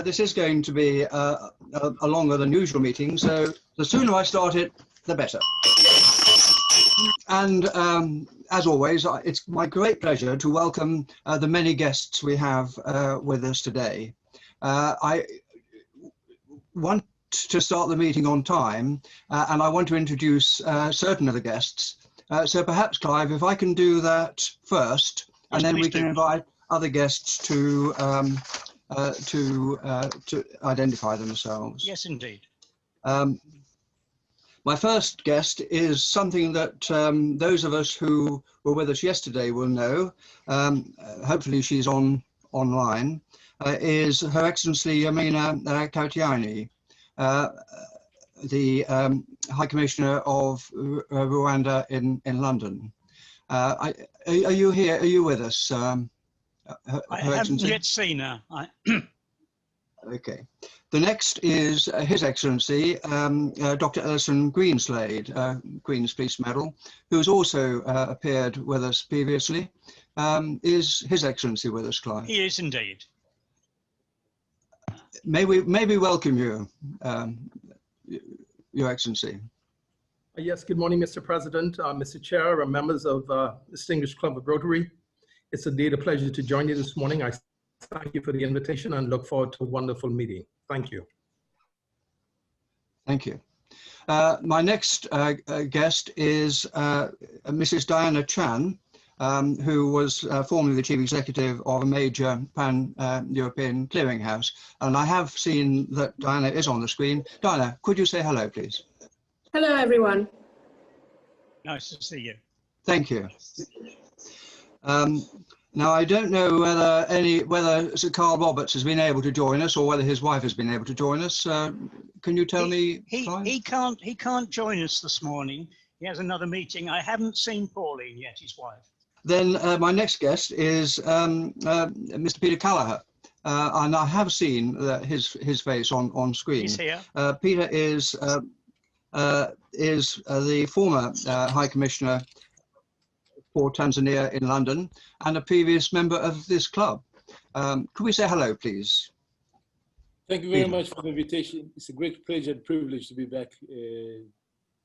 This is going to be a longer than usual meeting, so the sooner I start it, the better. And as always, it's my great pleasure to welcome the many guests we have with us today. I want to start the meeting on time, and I want to introduce certain of the guests. So perhaps, Clive, if I can do that first, and then we can invite other guests to identify themselves. Yes, indeed. My first guest is something that those of us who were with us yesterday will know. Hopefully she's online. Is Her Excellency Yamina Kautiani, the High Commissioner of Rwanda in London. Are you here? Are you with us? I haven't yet seen her. Okay. The next is His Excellency Dr. Ellison Greenslade, Queen's Peace Medal, who's also appeared with us previously. Is His Excellency with us, Clive? He is indeed. May we welcome you, Your Excellency. Yes, good morning, Mr. President, Mr. Chair, and members of Distinguished Club of Rotary. It's indeed a pleasure to join you this morning. I thank you for the invitation and look forward to a wonderful meeting. Thank you. Thank you. My next guest is Mrs. Diana Chan, who was formerly the Chief Executive of a major pan-European clearinghouse. And I have seen that Diana is on the screen. Diana, could you say hello, please? Hello, everyone. Nice to see you. Thank you. Now, I don't know whether Sir Carl Roberts has been able to join us or whether his wife has been able to join us. Can you tell me? He can't join us this morning. He has another meeting. I haven't seen Pauline yet, his wife. Then my next guest is Mr. Peter Callagher, and I have seen his face on screen. He's here. Peter is the former High Commissioner for Tanzania in London and a previous member of this club. Could we say hello, please? Thank you very much for the invitation. It's a great pleasure and privilege to be back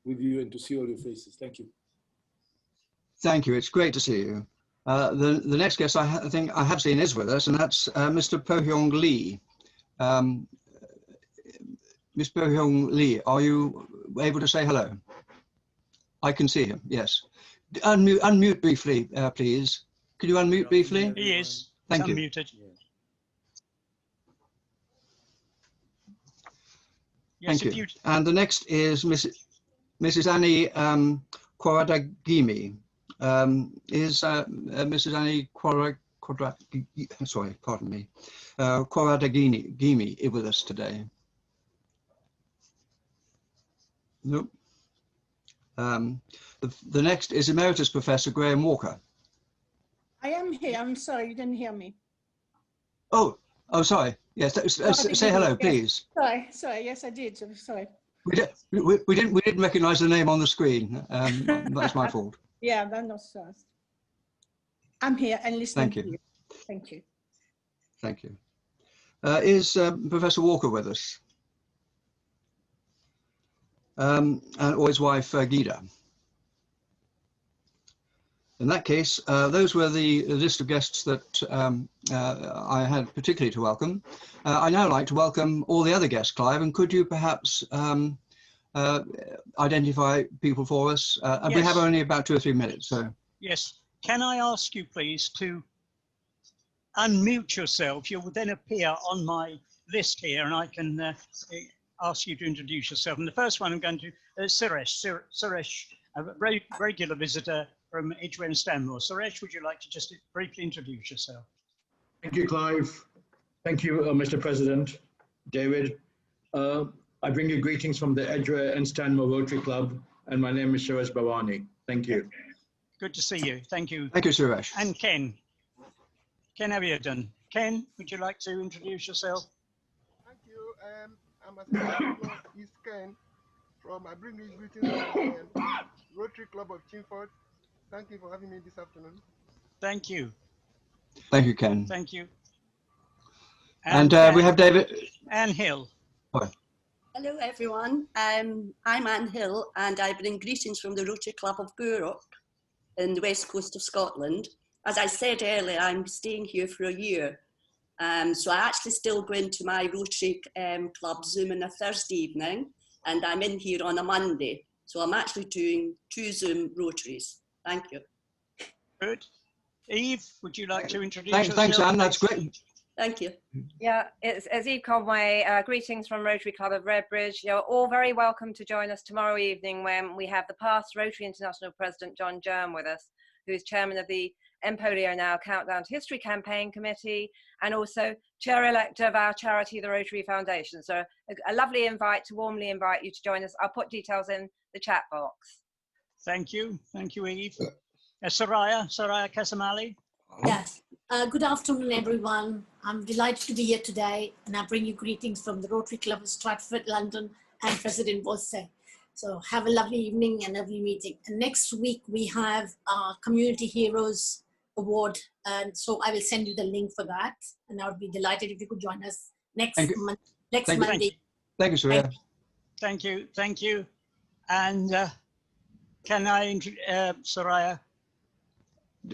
with you and to see all your faces. Thank you. Thank you. It's great to see you. The next guest I think I have seen is with us, and that's Mr. Po-Hyung Lee. Ms. Po-Hyung Lee, are you able to say hello? I can see him, yes. Unmute briefly, please. Could you unmute briefly? He is. Thank you. Unmuted. Yes, thank you. And the next is Mrs. Annie Kwaradagimi. Is Mrs. Annie Kwaradagimi with us today? Nope. The next is Emeritus Professor Graham Walker. I am here. I'm sorry, you didn't hear me. Oh, sorry. Yes, say hello, please. Sorry. Yes, I did. Sorry. We didn't recognise the name on the screen. That's my fault. Yeah, that's not so. I'm here and listening to you. Thank you. Thank you. Is Professor Walker with us? Or his wife, Gida? In that case, those were the list of guests that I had particularly to welcome. I now like to welcome all the other guests, Clive, and could you perhaps identify people for us? Yes. We have only about 2 or 3 minutes. So. Yes. Can I ask you, please, to unmute yourself? You will then appear on my list here, and I can ask you to introduce yourself. And the first one I'm going to Suresh, a regular visitor from Edgware and Stanmore. Suresh, would you like to just briefly introduce yourself? Thank you, Clive. Thank you, Mr. President, David. I bring you greetings from the Edgware and Stanmore Rotary Club, and my name is Suresh Bhavani. Thank you. Good to see you. Thank you. Thank you, Suresh. And Ken Abiodun. Ken, would you like to introduce yourself? Thank you. I'm East Ken from I bring you greetings from Rotary Club of Chingford. Thank you for having me this afternoon. Thank you. Thank you, Ken. Thank you. And we have David. Anne Hill. Hello everyone, I'm Anne Hill and I bring greetings from the Rotary Club of Gourock in the west coast of Scotland. As I said earlier, I'm staying here for a year. So I actually still go into my Rotary Club Zoom on a Thursday evening and I'm in here on a Monday. So I'm actually doing 2 Zoom Rotaries. Thank you. Good. Eve, would you like to introduce yourself? Thanks, Anne, that's great. Thank you. Yeah, it's Eve Conway. Greetings from Rotary Club of Redbridge. You're all very welcome to join us tomorrow evening when we have the past Rotary International President John Germ with us, who is chairman of the Empolio Now Countdown to History Campaign Committee and also chair-elect of our charity, the Rotary Foundation. So a lovely invite to warmly invite you to join us. I'll put details in the chat box. Thank you, Eve. Soraya Kasamali. Yes. Good afternoon, everyone. I'm delighted to be here today, and I bring you greetings from the Rotary Club of Stratford, London, and President Bosse. So have a lovely evening and lovely meeting. And next week we have our Community Heroes Award, and so I will send you the link for that. And I would be delighted if you could join us next Monday. Thank you, Surya. Thank you. And can I, Soraya?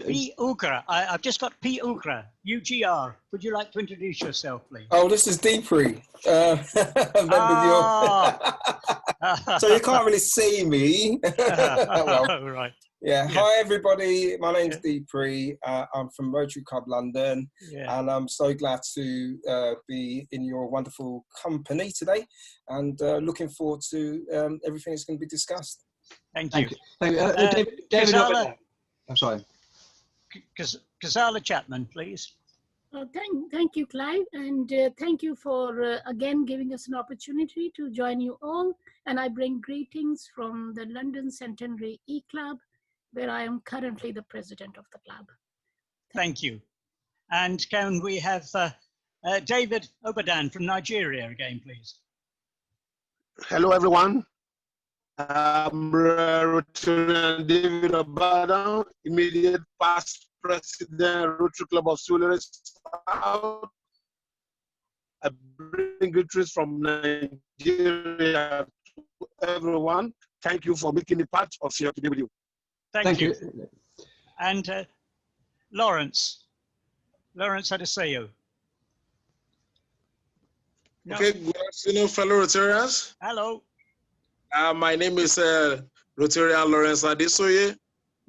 P. Ukra. I've just got P. Ukra, UGR. Would you like to introduce yourself, please? Oh, this is Deepri. So you can't really see me. Well, right. Yeah. Hi, everybody. My name's Deepri. I'm from Rotary Club London, and I'm so glad to be in your wonderful company today, and looking forward to everything that's going to be discussed. Thank you. David, I'm sorry. Kazala Chapman, please. Thank you, Clive, and thank you for again giving us an opportunity to join you all. And I bring greetings from the London Centenary E-Club, where I am currently the president of the club. Thank you. And can we have David Obadan from Nigeria again, please? Hello, everyone. I'm Rotarian David Obadan, immediate past president, Rotary Club of Sulawesi South. I bring greetings from Nigeria to everyone. Thank you for making me part of here today with you. Thank you. And Lawrence Adeseo. No. Okay, good afternoon, fellow Rotarians. Hello. My name is Rotarian Lawrence Adesoye,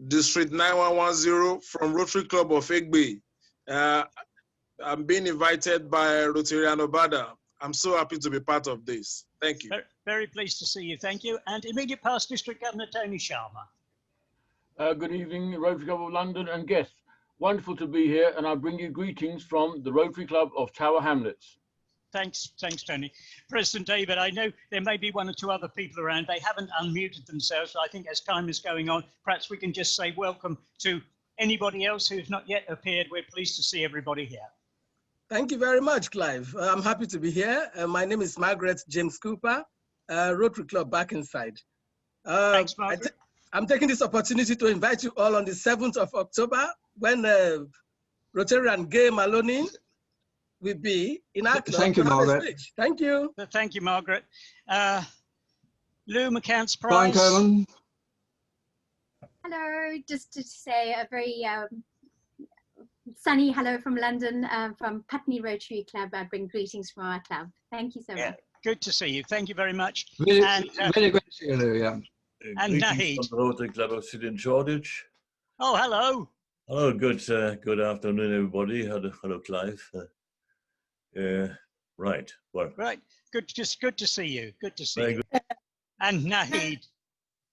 District 9110 from Rotary Club of Egbe. I'm being invited by Rotarian Obada. I'm so happy to be part of this. Thank you. Very pleased to see you. Thank you. And immediate past District Governor Tony Sharma. Good evening, Rotary Club of London and guests. Wonderful to be here, and I bring you greetings from the Rotary Club of Tower Hamlets. Thanks, Tony. President David, I know there may be one or two other people around. They haven't unmuted themselves. So I think as time is going on, perhaps we can just say welcome to anybody else who's not yet appeared. We're pleased to see everybody here. Thank you very much, Clive. I'm happy to be here. My name is Margaret James Cooper, Rotary Club back inside. Thanks, Margaret. I'm taking this opportunity to invite you all on the 7th of October when Rotarian Gay Maloney will be in our club. Thank you, Margaret. Thank you. Thank you, Margaret. Lou McCants Price. Brian Coleman. Hello, just to say a very sunny hello from London, from Putney Rotary Club. I bring greetings from our club. Thank you so much. Good to see you. Thank you very much. Really, and, really great to see you, Lou, yeah. And Nahid. From the Rotary Club of Sydney Shoreditch. Oh, hello. Hello, good afternoon, everybody. Hello, Clive. Right. Well. Right. Good to see you. Good to see you. And Nahid.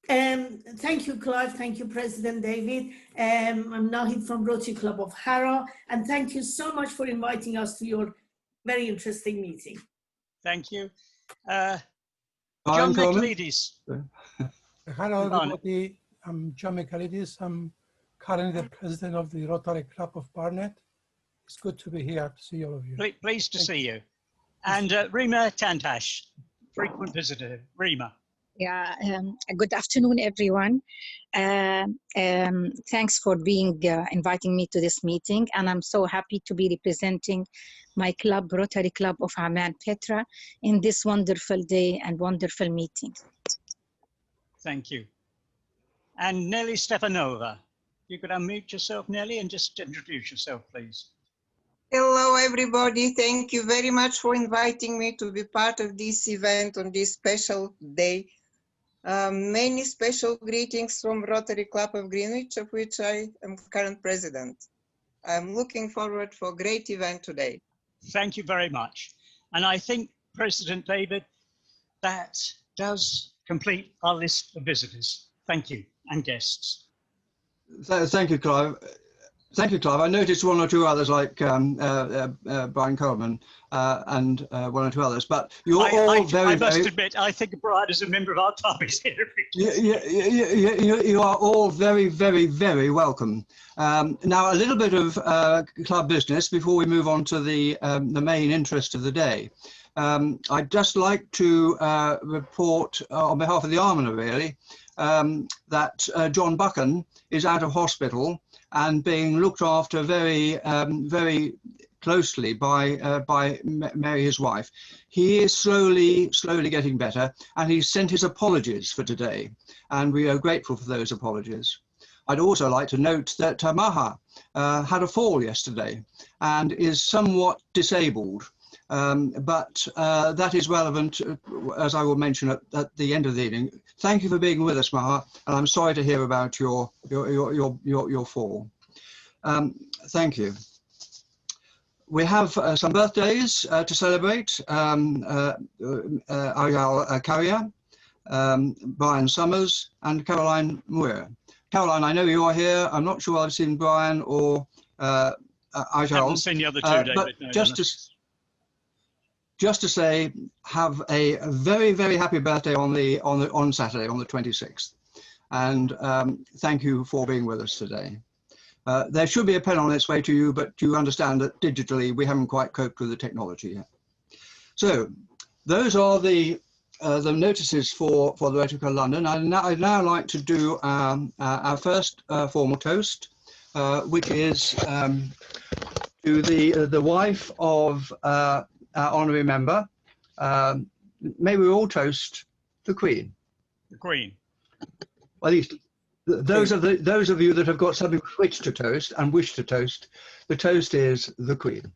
Thank you, Clive. Thank you, President David. I'm Nahid from Rotary Club of Harrow, and thank you so much for inviting us to your very interesting meeting. Thank you. John Michaelidis. Hello, everybody. I'm John Michaelidis. I'm currently the president of the Rotary Club of Barnet. It's good to be here to see all of you. Pleased to see you. And Rima Tantash, frequent visitor. Rima. Yeah, good afternoon, everyone. Thanks for inviting me to this meeting, and I'm so happy to be representing my club, Rotary Club of Amman Petra, in this wonderful day and wonderful meeting. Thank you. And Nelly Stefanova, you could unmute yourself, Nelly, and just introduce yourself, please. Hello, everybody. Thank you very much for inviting me to be part of this event on this special day. Many special greetings from Rotary Club of Greenwich, of which I am current president. I'm looking forward for a great event today. Thank you very much. And I think, President David, that does complete our list of visitors. Thank you, and guests. Thank you, Clive. Thank you, Clive. I noticed one or two others like Brian Coleman and one or two others, but you're all very, I must admit, I think Brian is a member of our club is here. You are all very, very, very welcome. Now, a little bit of club business before we move on to the main interest of the day. I'd just like to report on behalf of the Almoner, really, that John Buchan is out of hospital and being looked after very, very closely by Mary, his wife. He is slowly getting better, and he's sent his apologies for today, and we are grateful for those apologies. I'd also like to note that Maha had a fall yesterday and is somewhat disabled. But that is relevant, as I will mention at the end of the evening. Thank you for being with us, Maha, and I'm sorry to hear about your fall. Thank you. We have some birthdays to celebrate. Ayal Carrier, Brian Summers, and Caroline Muir. Caroline, I know you are here. I'm not sure I've seen Brian or Ayal. I haven't seen the other two, David. But no, just to say, have a very, very happy birthday on Saturday, on the 26th. And thank you for being with us today. There should be a pen on its way to you, but you understand that digitally we haven't quite coped with the technology yet. So those are the notices for the Rotary Club London. I'd now like to do our first formal toast, which is to the wife of our honorary member. May we all toast the Queen. The Queen. Well, at least those of you that have got something which to toast and wish to toast, the toast is the Queen.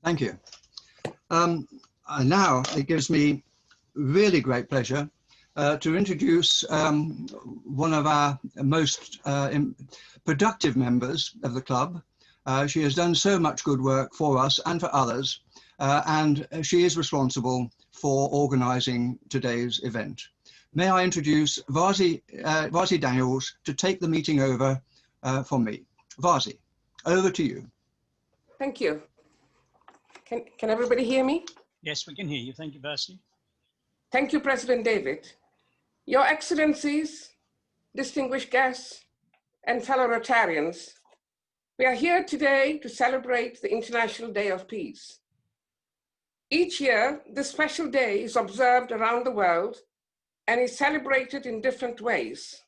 Thank you. And now it gives me really great pleasure to introduce one of our most productive members of the club. She has done so much good work for us and for others, and she is responsible for organising today's event. May I introduce Vazi Daniels to take the meeting over from me. Vazi, over to you. Thank you. Can everybody hear me? Yes, we can hear you. Thank you, Vazi. Thank you, President David. Your Excellencies, distinguished guests, and fellow Rotarians, we are here today to celebrate the International Day of Peace. Each year, this special day is observed around the world and is celebrated in different ways.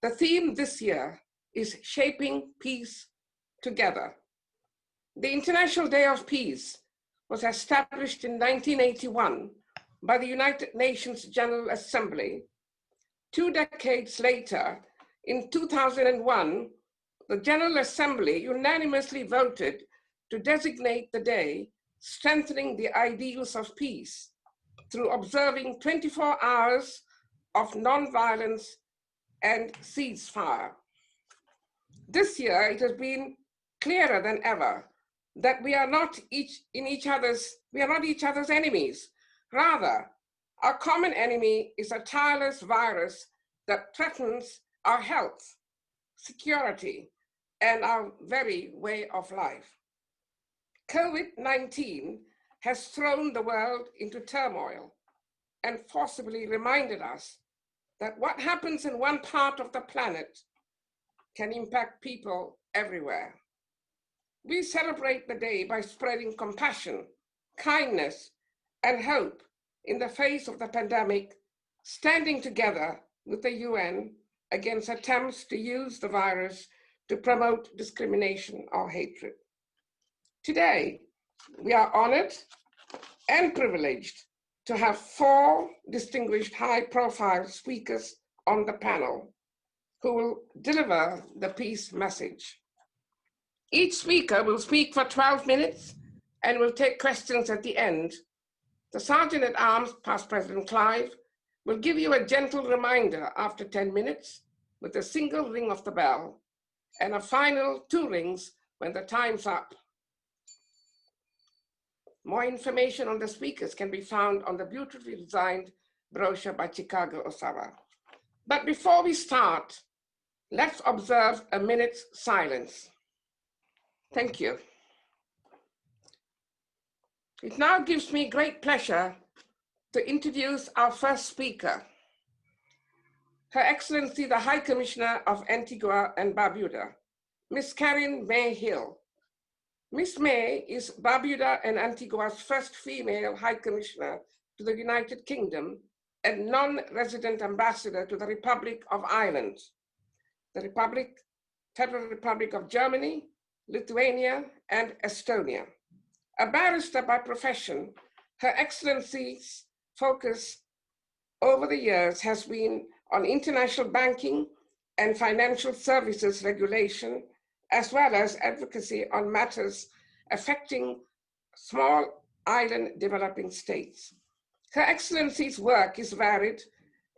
The theme this year is Shaping Peace Together. The International Day of Peace was established in 1981 by the United Nations General Assembly. 2 decades later, in 2001, the General Assembly unanimously voted to designate the day strengthening the ideals of peace through observing 24 hours of non-violence and ceasefire. This year, it has been clearer than ever that we are not each other's enemies. Rather, our common enemy is a tireless virus that threatens our health, security, and our very way of life. COVID-19 has thrown the world into turmoil and forcibly reminded us that what happens in one part of the planet can impact people everywhere. We celebrate the day by spreading compassion, kindness, and hope in the face of the pandemic, standing together with the UN against attempts to use the virus to promote discrimination or hatred. Today, we are honored and privileged to have 4 distinguished high-profile speakers on the panel who will deliver the peace message. Each speaker will speak for 12 minutes and will take questions at the end. The Sergeant at Arms, past President Clive, will give you a gentle reminder after 10 minutes with a single ring of the bell and a final 2 rings when the time's up. More information on the speakers can be found on the beautifully designed brochure by Chicago Osawa. But before we start, let's observe a minute's silence. Thank you. It now gives me great pleasure to introduce our first speaker, Her Excellency, the High Commissioner of Antigua and Barbuda, Ms. Karen-Mae Hill. Ms. May is Barbuda and Antigua's first female High Commissioner to the United Kingdom and non-resident ambassador to the Republic of Ireland, the Federal Republic of Germany, Lithuania, and Estonia. A barrister by profession, Her Excellency's focus over the years has been on international banking and financial services regulation, as well as advocacy on matters affecting small island developing states. Her Excellency's work is varied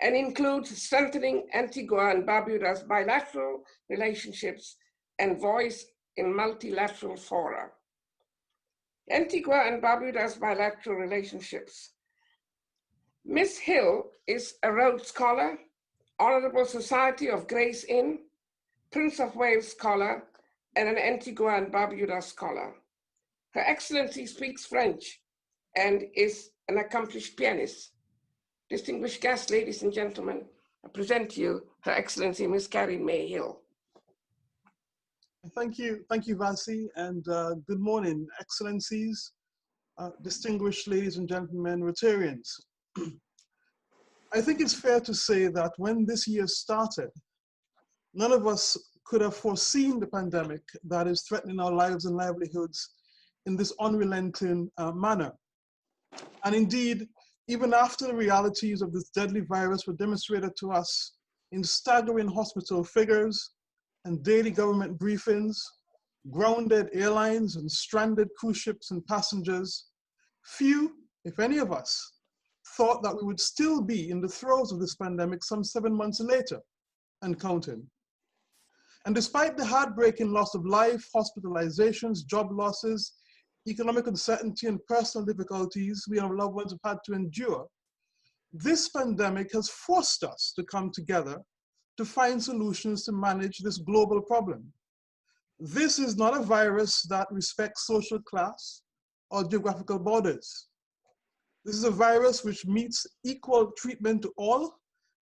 and includes strengthening Antigua and Barbuda's bilateral relationships and voice in multilateral fora. Antigua and Barbuda's bilateral relationships. Ms. Hill is a Rhodes Scholar, Honorable Society of Grace Inn, Prince of Wales Scholar, and an Antigua and Barbuda Scholar. Her Excellency speaks French and is an accomplished pianist. Distinguished guests, ladies and gentlemen, I present to you Her Excellency Ms. Karen-Mae Hill. Thank you, Vasi, and good morning, Excellencies, distinguished ladies and gentlemen, Rotarians. I think it's fair to say that when this year started, none of us could have foreseen the pandemic that is threatening our lives and livelihoods in this unrelenting manner. And indeed, even after the realities of this deadly virus were demonstrated to us in staggering hospital figures and daily government briefings, grounded airlines and stranded cruise ships and passengers, few, if any of us, thought that we would still be in the throes of this pandemic some 7 months later and counting. And despite the heartbreaking loss of life, hospitalizations, job losses, economic uncertainty, and personal difficulties we and our loved ones have had to endure, this pandemic has forced us to come together to find solutions to manage this global problem. This is not a virus that respects social class or geographical borders. This is a virus which meets equal treatment to all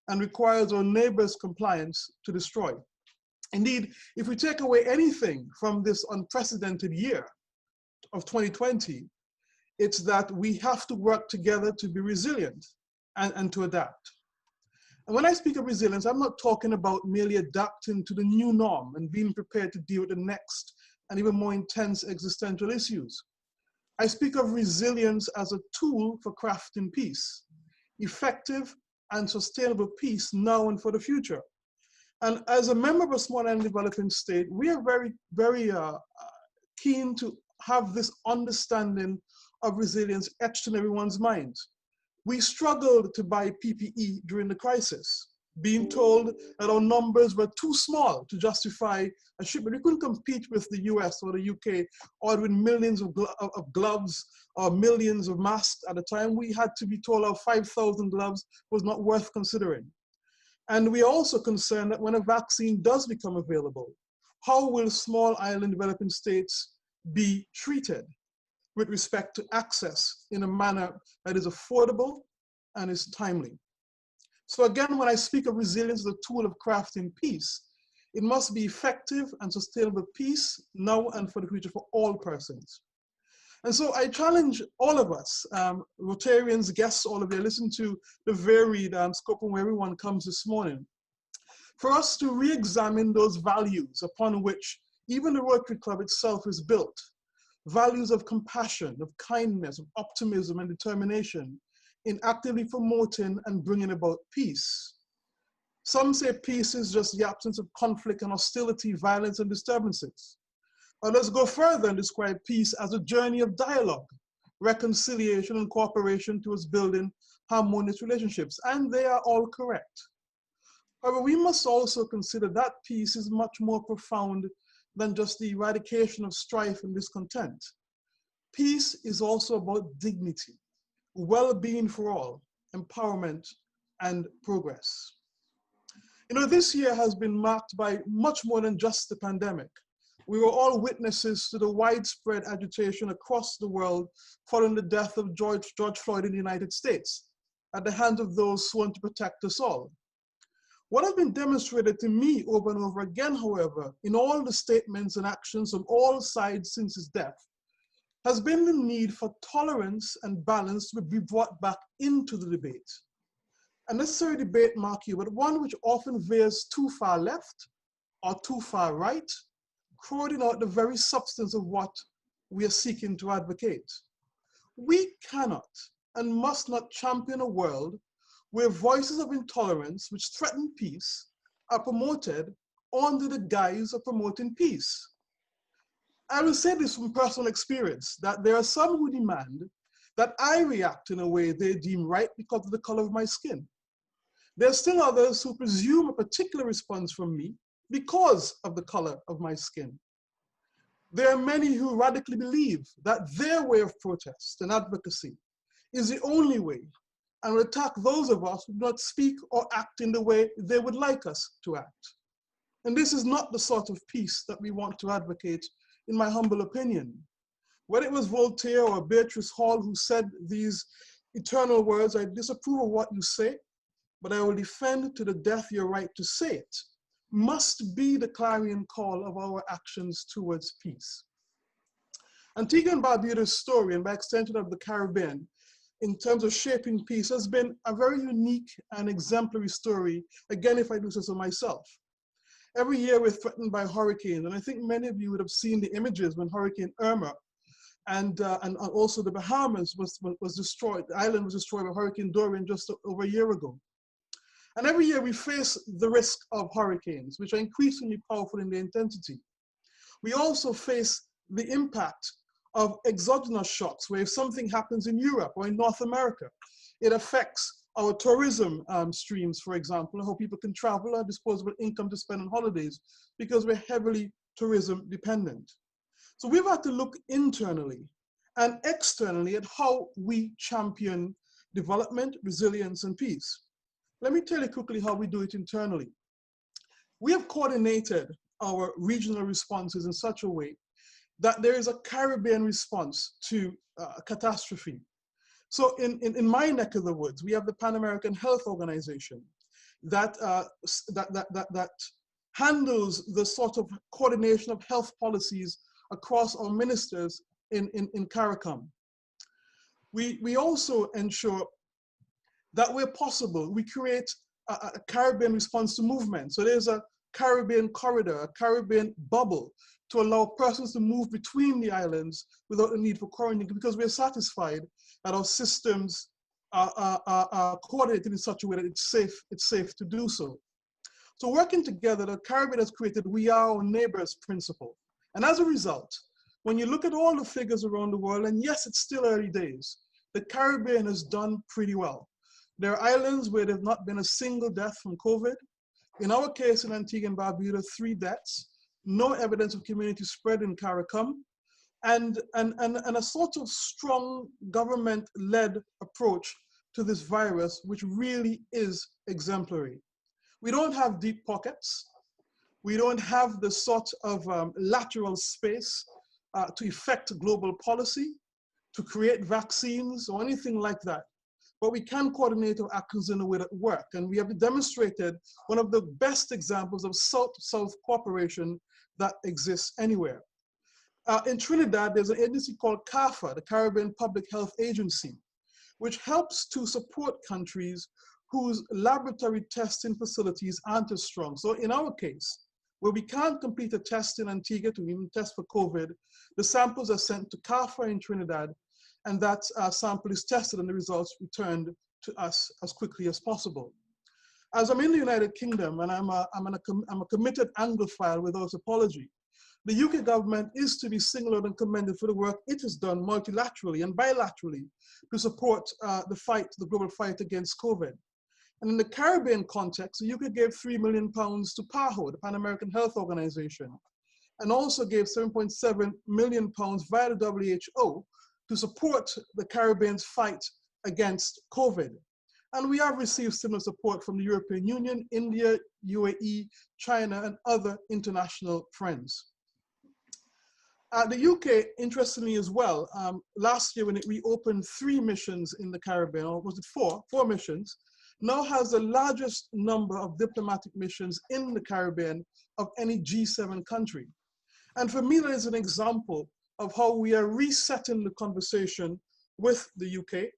and requires our neighbors' compliance to destroy. Indeed, if we take away anything from this unprecedented year of 2020, it's that we have to work together to be resilient and to adapt. And when I speak of resilience, I'm not talking about merely adapting to the new norm and being prepared to deal with the next and even more intense existential issues. I speak of resilience as a tool for crafting peace, effective and sustainable peace now and for the future. And as a member of a small and developing state, we are very keen to have this understanding of resilience etched in everyone's minds. We struggled to buy PPE during the crisis, being told that our numbers were too small to justify a shipment. We couldn't compete with the US or the UK ordering millions of gloves or millions of masks at a time. We had to be told our 5,000 gloves was not worth considering. And we are also concerned that when a vaccine does become available, how will small island developing states be treated with respect to access in a manner that is affordable and is timely? So again, when I speak of resilience as a tool of crafting peace, it must be effective and sustainable peace now and for the future for all persons. And so I challenge all of us, Rotarians, guests, all of you, listen to the varied scope from where everyone comes this morning, for us to re-examine those values upon which even the Rotary Club itself is built. Values of compassion, of kindness, of optimism and determination in actively promoting and bringing about peace. Some say peace is just the absence of conflict and hostility, violence and disturbances. Others go further and describe peace as a journey of dialogue, reconciliation and cooperation towards building harmonious relationships, and they are all correct. However, we must also consider that peace is much more profound than just the eradication of strife and discontent. Peace is also about dignity, well-being for all, empowerment, and progress. You know, this year has been marked by much more than just the pandemic. We were all witnesses to the widespread agitation across the world following the death of George Floyd in the United States at the hands of those who want to protect us all. What has been demonstrated to me over and over again, however, in all the statements and actions of all sides since his death, has been the need for tolerance and balance to be brought back into the debate. A necessary debate, mark you, but one which often veers too far left or too far right, crowding out the very substance of what we are seeking to advocate. We cannot and must not champion a world where voices of intolerance which threaten peace are promoted under the guise of promoting peace. I will say this from personal experience, that there are some who demand that I react in a way they deem right because of the color of my skin. There are still others who presume a particular response from me because of the color of my skin. There are many who radically believe that their way of protest and advocacy is the only way, and will attack those of us who do not speak or act in the way they would like us to act. And this is not the sort of peace that we want to advocate, in my humble opinion. Whether it was Voltaire or Beatrice Hall who said these eternal words, I disapprove of what you say, but I will defend to the death your right to say it, must be the clarion call of our actions towards peace. Antigua and Barbuda's story, and by extension of the Caribbean, in terms of shaping peace, has been a very unique and exemplary story, again, if I do so myself. Every year we're threatened by hurricanes, and I think many of you would have seen the images when Hurricane Irma and also the Bahamas was destroyed, the island was destroyed by Hurricane Dorian just over a year ago. And every year we face the risk of hurricanes, which are increasingly powerful in their intensity. We also face the impact of exogenous shocks, where if something happens in Europe or in North America, it affects our tourism streams, for example, how people can travel or disposable income to spend on holidays, because we're heavily tourism dependent. So we've had to look internally and externally at how we champion development, resilience, and peace. Let me tell you quickly how we do it internally. We have coordinated our regional responses in such a way that there is a Caribbean response to catastrophe. So in my neck of the woods, we have the Pan American Health Organization that handles the sort of coordination of health policies across our ministers in CARICOM. We also ensure that where possible, we create a Caribbean response to movement. So there's a Caribbean corridor, a Caribbean bubble to allow persons to move between the islands without the need for quarantine, because we're satisfied that our systems are coordinated in such a way that it's safe to do so. So working together, the Caribbean has created We Are Our Neighbors principle. And as a result, when you look at all the figures around the world, and yes, it's still early days, the Caribbean has done pretty well. There are islands where there's not been a single death from COVID. In our case in Antigua and Barbuda, 3 deaths, no evidence of community spread in CARICOM, and a sort of strong government-led approach to this virus, which really is exemplary. We don't have deep pockets. We don't have the sort of lateral space to effect global policy, to create vaccines or anything like that. But we can coordinate our actions in a way that work. And we have demonstrated one of the best examples of South-South cooperation that exists anywhere. In Trinidad, there's an agency called CAFA, the Caribbean Public Health Agency, which helps to support countries whose laboratory testing facilities aren't as strong. So in our case, where we can't complete a test in Antigua to even test for COVID, the samples are sent to CAFA in Trinidad, and that sample is tested and the results returned to us as quickly as possible. As I'm in the United Kingdom, and I'm a committed Anglophile without apology, the UK government is to be singled and commended for the work it has done multilaterally and bilaterally to support the global fight against COVID. And in the Caribbean context, the UK gave £3 million to PAHO, the Pan American Health Organization, and also gave £7.7 million via the WHO to support the Caribbean's fight against COVID. And we have received similar support from the European Union, India, UAE, China, and other international friends. The UK, interestingly as well, last year when it reopened 3 missions in the Caribbean, or was it 4 missions, now has the largest number of diplomatic missions in the Caribbean of any G7 country. And for me, that is an example of how we are resetting the conversation with the UK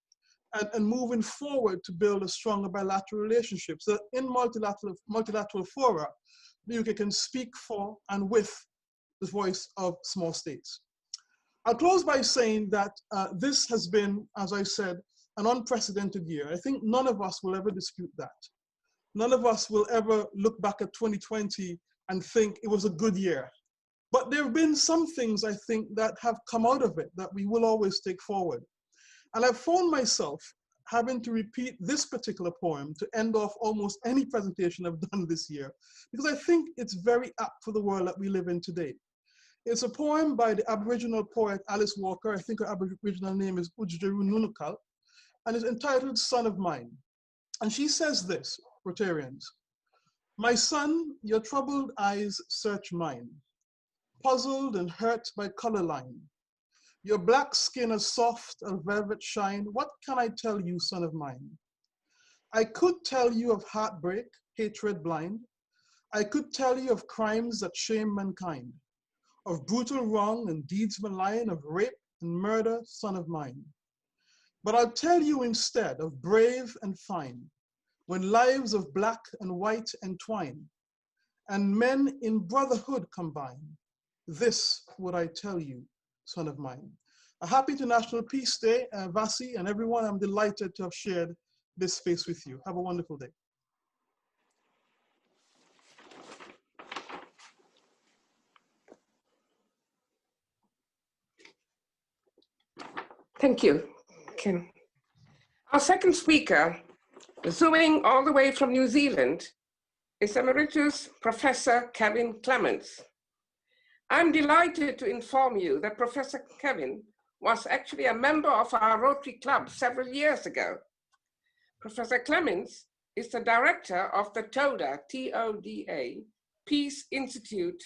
and moving forward to build a stronger bilateral relationship. So in multilateral fora, the UK can speak for and with the voice of small states. I'll close by saying that this has been, as I said, an unprecedented year. I think none of us will ever dispute that. None of us will ever look back at 2020 and think it was a good year. But there have been some things, I think, that have come out of it that we will always take forward. And I've found myself having to repeat this particular poem to end off almost any presentation I've done this year, because I think it's very apt for the world that we live in today. It's a poem by the Aboriginal poet Alice Walker. I think her Aboriginal name is Ujjaru Nunukal, and it's entitled Son of Mine. And she says this, Rotarians: "My son, your troubled eyes search mine, puzzled and hurt by color line. Your black skin a soft and velvet shine. What can I tell you, son of mine? I could tell you of heartbreak, hatred blind. I could tell you of crimes that shame mankind, of brutal wrong and deeds malign, of rape and murder, son of mine. But I'll tell you instead of brave and fine, when lives of black and white entwine, and men in brotherhood combine. This would I tell you, son of mine." A happy International Peace Day, Vasi and everyone. I'm delighted to have shared this space with you. Have a wonderful day. Thank you, Ken. Our second speaker, zooming all the way from New Zealand, is Emeritus Professor Kevin Clements. I'm delighted to inform you that Professor Kevin was actually a member of our Rotary Club several years ago. Professor Clements is the director of the TODA, T-O-D-A, Peace Institute,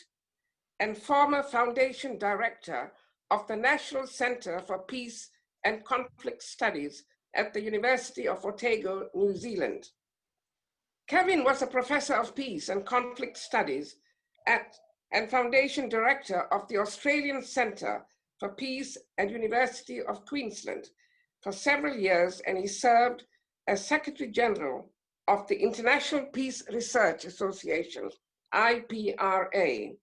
and former foundation director of the National Center for Peace and Conflict Studies at the University of Otago, New Zealand. Kevin was a professor of peace and conflict studies and foundation director of the Australian Centre for Peace at University of Queensland for several years, and he served as Secretary General of the International Peace Research Association, IPRA.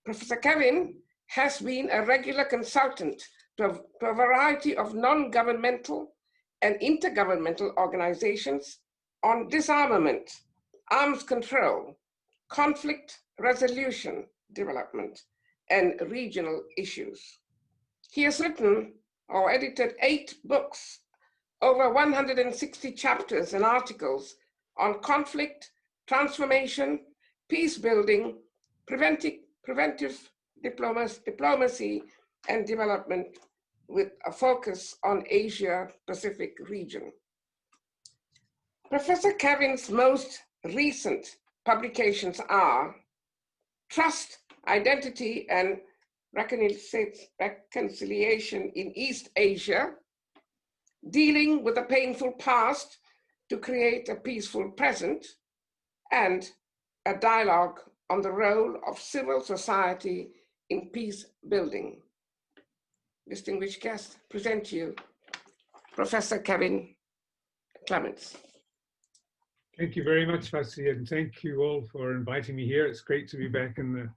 Professor Kevin has been a regular consultant to a variety of non-governmental and intergovernmental organizations on disarmament, arms control, conflict resolution, development, and regional issues. He has written or edited 8 books, over 160 chapters and articles on conflict, transformation, peace building, preventive diplomacy, and development, with a focus on Asia-Pacific region. Professor Kevin's most recent publications are Trust, Identity, and Reconciliation in East Asia, Dealing with a Painful Past to Create a Peaceful Present, and a dialogue on the role of civil society in peace building. Distinguished guests, present to you Professor Kevin Clements. Thank you very much, Fassi, and thank you all for inviting me here. It's great to be back in the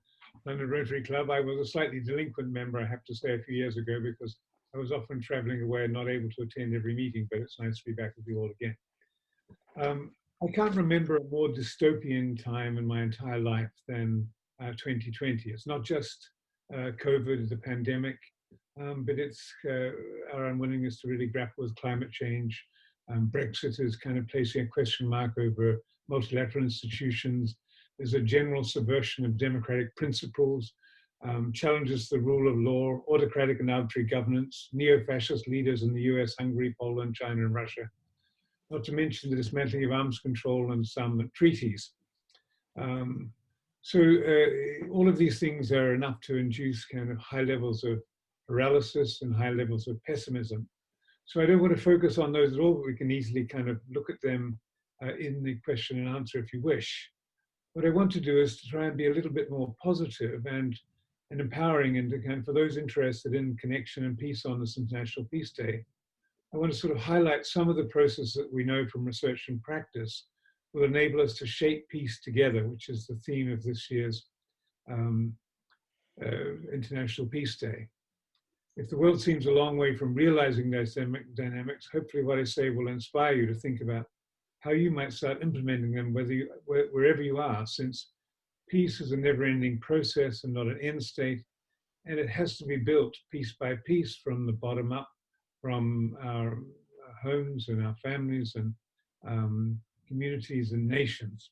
London Rotary Club. I was a slightly delinquent member, I have to say, a few years ago because I was often traveling away and not able to attend every meeting, but it's nice to be back with you all again. I can't remember a more dystopian time in my entire life than 2020. It's not just COVID, the pandemic, but it's our unwillingness to really grapple with climate change. Brexit is kind of placing a question mark over multilateral institutions. There's a general subversion of democratic principles, challenges the rule of law, autocratic and arbitrary governance, neo-fascist leaders in the US, Hungary, Poland, China, and Russia. Not to mention the dismantling of arms control and some treaties. So all of these things are enough to induce kind of high levels of paralysis and high levels of pessimism. So I don't want to focus on those at all, but we can easily kind of look at them in the question and answer if you wish. What I want to do is to try and be a little bit more positive and empowering, and to kind of, for those interested in connection and peace on this International Peace Day, I want to sort of highlight some of the processes that we know from research and practice will enable us to shape peace together, which is the theme of this year's International Peace Day. If the world seems a long way from realizing those dynamics, hopefully what I say will inspire you to think about how you might start implementing them wherever you are, since peace is a never-ending process and not an end state, and it has to be built piece by piece from the bottom up, from our homes and our families and communities and nations.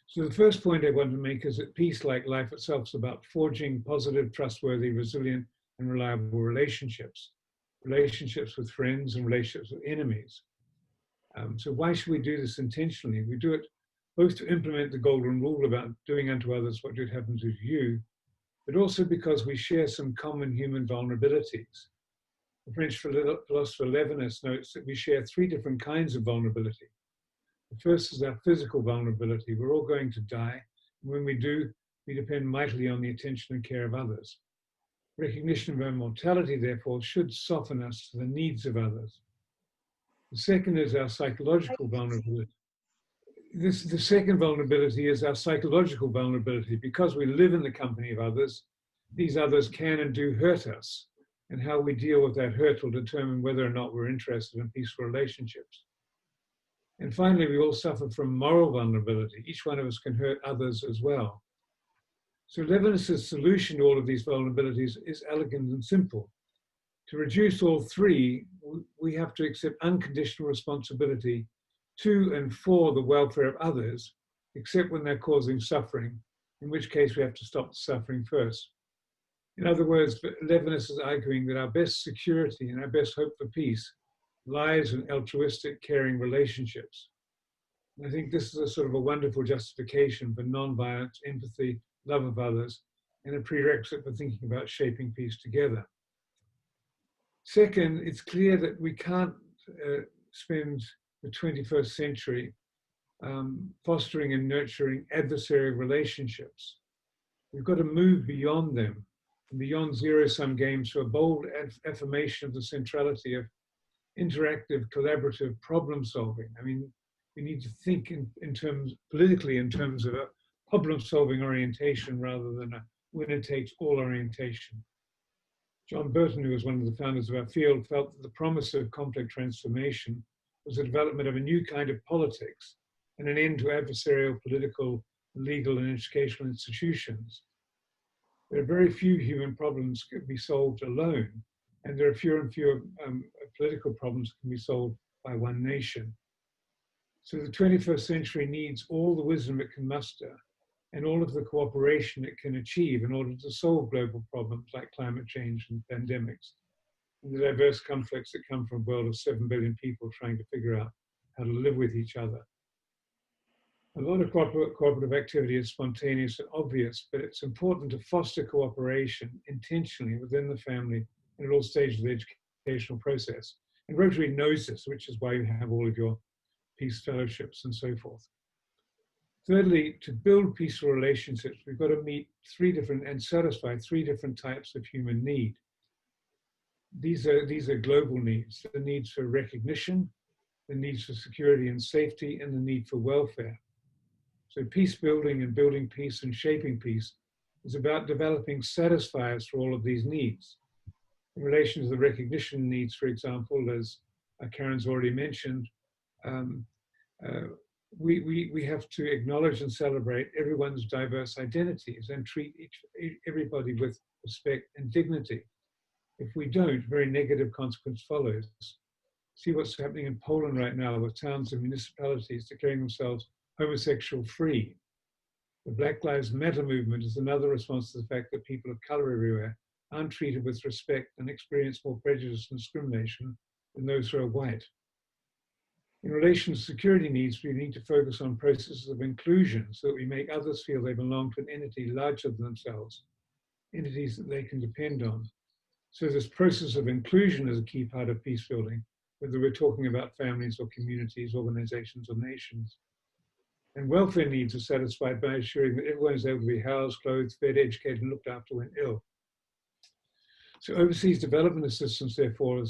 So the first point I want to make is that peace, like life itself, is about forging positive, trustworthy, resilient, and reliable relationships. Relationships with friends and relationships with enemies. So why should we do this intentionally? We do it both to implement the golden rule about doing unto others what would happen to you, but also because we share some common human vulnerabilities. The French philosopher Levinas notes that we share three different kinds of vulnerability. The first is our physical vulnerability. We're all going to die. And when we do, we depend mightily on the attention and care of others. Recognition of our mortality, therefore, should soften us to the needs of others. The second is our psychological vulnerability. The second vulnerability is our psychological vulnerability. Because we live in the company of others, these others can and do hurt us. And how we deal with that hurt will determine whether or not we're interested in peaceful relationships. And finally, we all suffer from moral vulnerability. Each one of us can hurt others as well. So Levinas's solution to all of these vulnerabilities is elegant and simple. To reduce all three, we have to accept unconditional responsibility to and for the welfare of others, except when they're causing suffering, in which case we have to stop the suffering first. In other words, Levinas is arguing that our best security and our best hope for peace lies in altruistic, caring relationships. And I think this is a sort of a wonderful justification for nonviolence, empathy, love of others, and a prerequisite for thinking about shaping peace together. Second, it's clear that we can't spend the 21st century fostering and nurturing adversarial relationships. We've got to move beyond them, and beyond zero-sum games, to a bold affirmation of the centrality of interactive, collaborative problem solving. I mean, we need to think in terms, politically, in terms of a problem-solving orientation rather than a winner-takes-all orientation. John Burton, who was one of the founders of our field, felt that the promise of conflict transformation was the development of a new kind of politics and an end to adversarial political, legal, and educational institutions. There are very few human problems that can be solved alone, and there are fewer and fewer political problems that can be solved by one nation. So the 21st century needs all the wisdom it can muster and all of the cooperation it can achieve in order to solve global problems like climate change and pandemics, and the diverse conflicts that come from a world of 7 billion people trying to figure out how to live with each other. A lot of cooperative activity is spontaneous and obvious, but it's important to foster cooperation intentionally within the family and at all stages of the educational process. And Rotary knows this, which is why you have all of your peace fellowships and so forth. Thirdly, to build peaceful relationships, we've got to meet and satisfy three different types of human need. These are global needs: the needs for recognition, the needs for security and safety, and the need for welfare. So peace building and building peace and shaping peace is about developing satisfiers for all of these needs. In relation to the recognition needs, for example, as Karen's already mentioned, we have to acknowledge and celebrate everyone's diverse identities and treat everybody with respect and dignity. If we don't, very negative consequence follows. See what's happening in Poland right now with towns and municipalities declaring themselves homosexual free. The Black Lives Matter movement is another response to the fact that people of color everywhere aren't treated with respect and experience more prejudice and discrimination than those who are white. In relation to security needs, we need to focus on processes of inclusion so that we make others feel they belong to an entity larger than themselves, entities that they can depend on. So this process of inclusion is a key part of peace building, whether we're talking about families or communities, organizations or nations. And welfare needs are satisfied by ensuring that everyone is able to be housed, clothed, fed, educated, and looked after when ill. So overseas development assistance, therefore,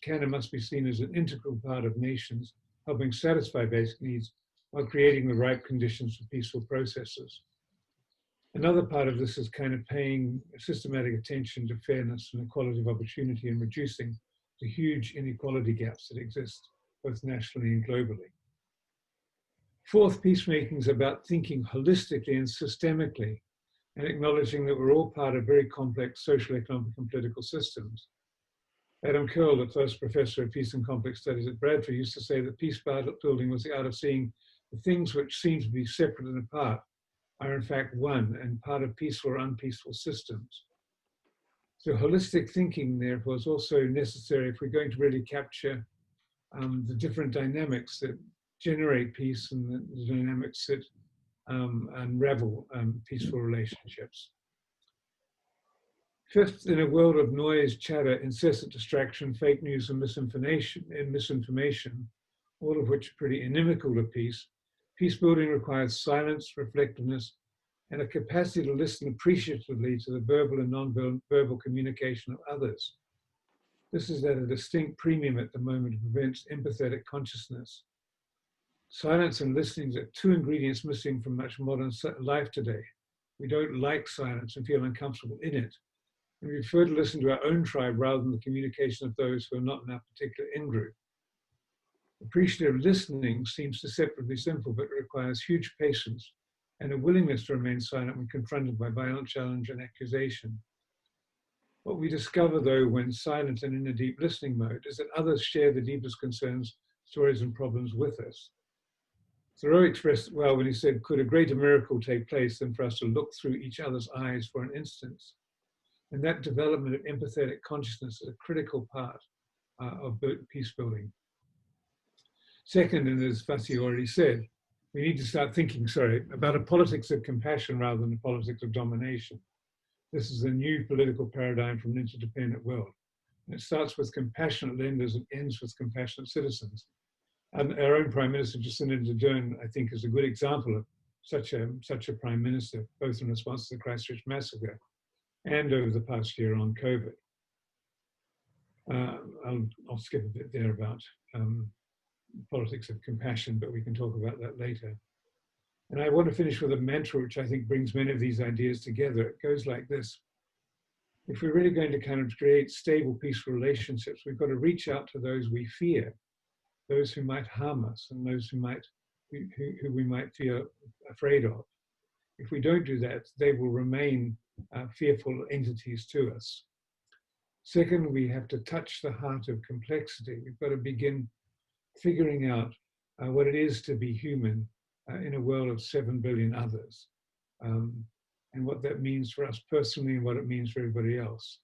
can and must be seen as an integral part of nations helping satisfy basic needs while creating the right conditions for peaceful processes. Another part of this is kind of paying systematic attention to fairness and equality of opportunity and reducing the huge inequality gaps that exist both nationally and globally. Fourth, peacemaking is about thinking holistically and systemically and acknowledging that we're all part of very complex social, economic, and political systems. Adam Curl, the first professor of peace and conflict studies at Bradford, used to say that peace building was the art of seeing the things which seem to be separate and apart are in fact one and part of peaceful or unpeaceful systems. So holistic thinking, therefore, is also necessary if we're going to really capture the different dynamics that generate peace and the dynamics that unravel peaceful relationships. Fifth, in a world of noise, chatter, incessant distraction, fake news, and misinformation, all of which are pretty inimical to peace, peace building requires silence, reflectiveness, and a capacity to listen appreciatively to the verbal and non-verbal communication of others. This is at a distinct premium at the moment and prevents empathetic consciousness. Silence and listening are two ingredients missing from much modern life today. We don't like silence and feel uncomfortable in it. And we prefer to listen to our own tribe rather than the communication of those who are not in our particular in-group. Appreciative listening seems deceptively simple, but requires huge patience and a willingness to remain silent when confronted by violent challenge and accusation. What we discover, though, when silent and in a deep listening mode, is that others share the deepest concerns, stories, and problems with us. Thoreau expressed it well when he said, "Could a greater miracle take place than for us to look through each other's eyes for an instant?" And that development of empathetic consciousness is a critical part of peace building. Second, and as Vasi already said, we need to start thinking, about a politics of compassion rather than a politics of domination. This is a new political paradigm from an interdependent world. And it starts with compassionate lenders and ends with compassionate citizens. And our own Prime Minister, Jacinda Ardern, I think, is a good example of such a Prime Minister, both in response to the Christchurch massacre and over the past year on COVID. I'll skip a bit there about politics of compassion, but we can talk about that later. And I want to finish with a mantra which I think brings many of these ideas together. It goes like this. If we're really going to kind of create stable, peaceful relationships, we've got to reach out to those we fear, those who might harm us, and those who we might feel afraid of. If we don't do that, they will remain fearful entities to us. Second, we have to touch the heart of complexity. We've got to begin figuring out what it is to be human in a world of 7 billion others, and what that means for us personally and what it means for everybody else.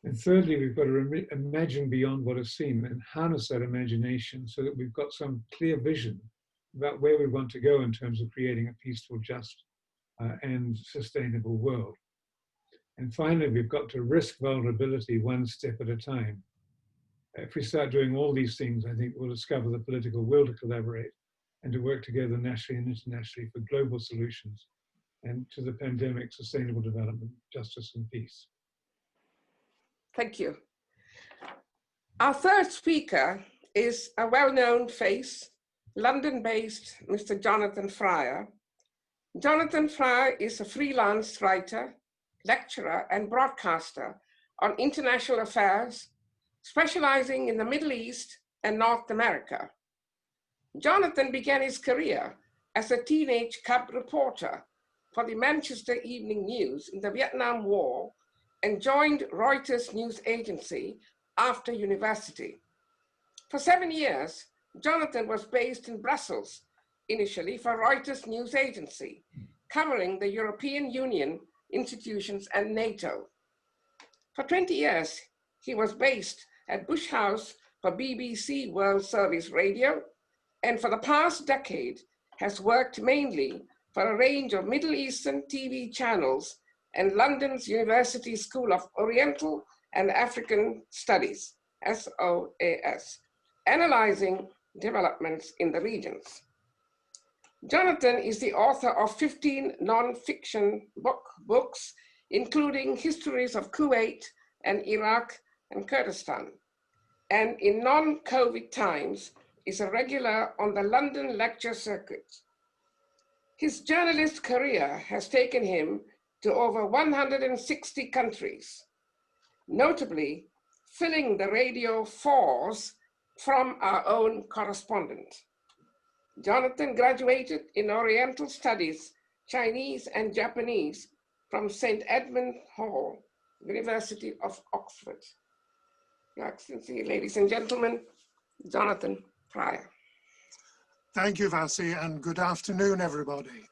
And thirdly, we've got to imagine beyond what is seen and harness that imagination so that we've got some clear vision about where we want to go in terms of creating a peaceful, just, and sustainable world. And finally, we've got to risk vulnerability one step at a time. If we start doing all these things, I think we'll discover the political will to collaborate and to work together nationally and internationally for global solutions and to the pandemic, sustainable development, justice and peace. Thank you. Our third speaker is a well-known face, London-based Mr. Jonathan Fryer. Jonathan Fryer is a freelance writer, lecturer, and broadcaster on international affairs, specializing in the Middle East and North America. Jonathan began his career as a teenage cub reporter for the Manchester Evening News in the Vietnam War and joined Reuters news agency after university. For 7 years, Jonathan was based in Brussels, initially for Reuters news agency, covering the European Union institutions and NATO. For 20 years, he was based at Bush House for BBC World Service Radio, and for the past decade has worked mainly for a range of Middle Eastern TV channels and London's University School of Oriental and African Studies, SOAS, analyzing developments in the regions. Jonathan is the author of 15 non-fiction books, including histories of Kuwait and Iraq and Kurdistan. And in non-COVID times, is a regular on the London lecture circuit. His journalist career has taken him to over 160 countries, notably filling the radio 4s from our own correspondent. Jonathan graduated in Oriental Studies, Chinese and Japanese from St. Edmund Hall, University of Oxford. Your Excellency, ladies and gentlemen, Jonathan Fryer. Thank you, Vasi, and good afternoon, everybody.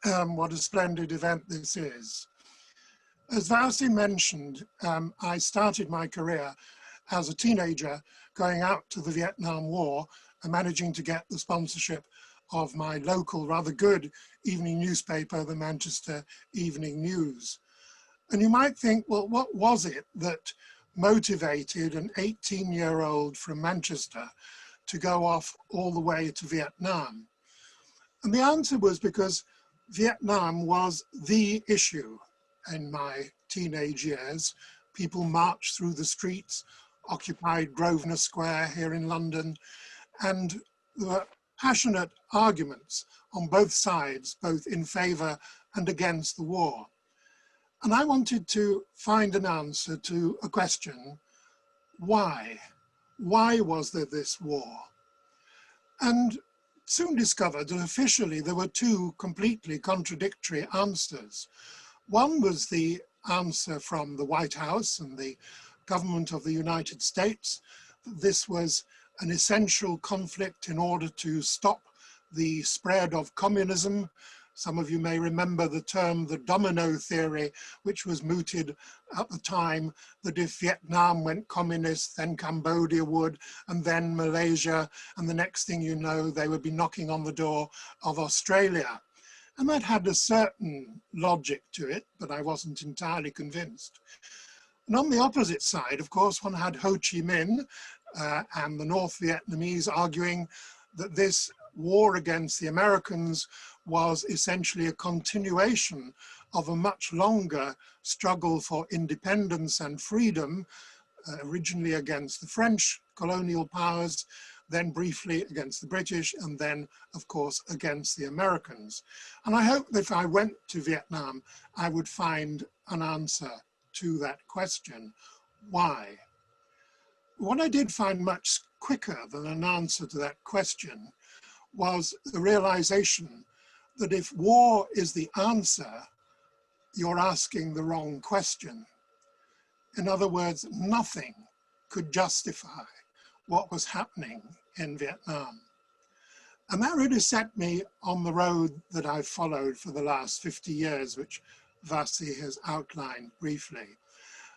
What a splendid event this is. As Vasi mentioned, I started my career as a teenager going out to the Vietnam War and managing to get the sponsorship of my local, rather good evening newspaper, the Manchester Evening News. And you might think, well, what was it that motivated an 18-year-old from Manchester to go off all the way to Vietnam? And the answer was because Vietnam was the issue in my teenage years. People marched through the streets, occupied Grosvenor Square here in London, and there were passionate arguments on both sides, both in favor and against the war. And I wanted to find an answer to a question: why? Why was there this war? And soon discovered that officially there were two completely contradictory answers. One was the answer from the White House and the government of the United States, that this was an essential conflict in order to stop the spread of communism. Some of you may remember the term the domino theory, which was mooted at the time, that if Vietnam went communist, then Cambodia would, and then Malaysia, and the next thing you know, they would be knocking on the door of Australia. And that had a certain logic to it, but I wasn't entirely convinced. And on the opposite side, of course, one had Ho Chi Minh and the North Vietnamese arguing that this war against the Americans was essentially a continuation of a much longer struggle for independence and freedom, originally against the French colonial powers, then briefly against the British, and then, of course, against the Americans. And I hope that if I went to Vietnam, I would find an answer to that question: why? What I did find much quicker than an answer to that question was the realization that if war is the answer, you're asking the wrong question. In other words, nothing could justify what was happening in Vietnam. And that really set me on the road that I've followed for the last 50 years, which Vasi has outlined briefly.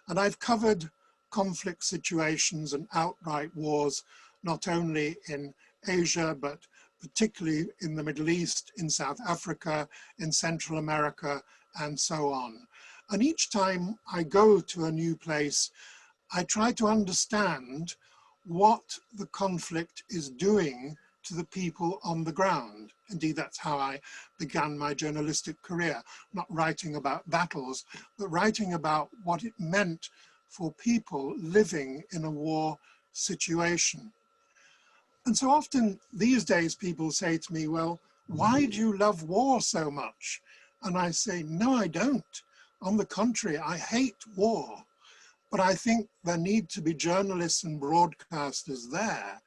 And I've covered conflict situations and outright wars, not only in Asia, but particularly in the Middle East, in South Africa, in Central America, and so on. And each time I go to a new place, I try to understand what the conflict is doing to the people on the ground. Indeed, that's how I began my journalistic career, not writing about battles, but writing about what it meant for people living in a war situation. And so often these days people say to me, well, why do you love war so much? And I say, no, I don't. On the contrary, I hate war. But I think there need to be journalists and broadcasters there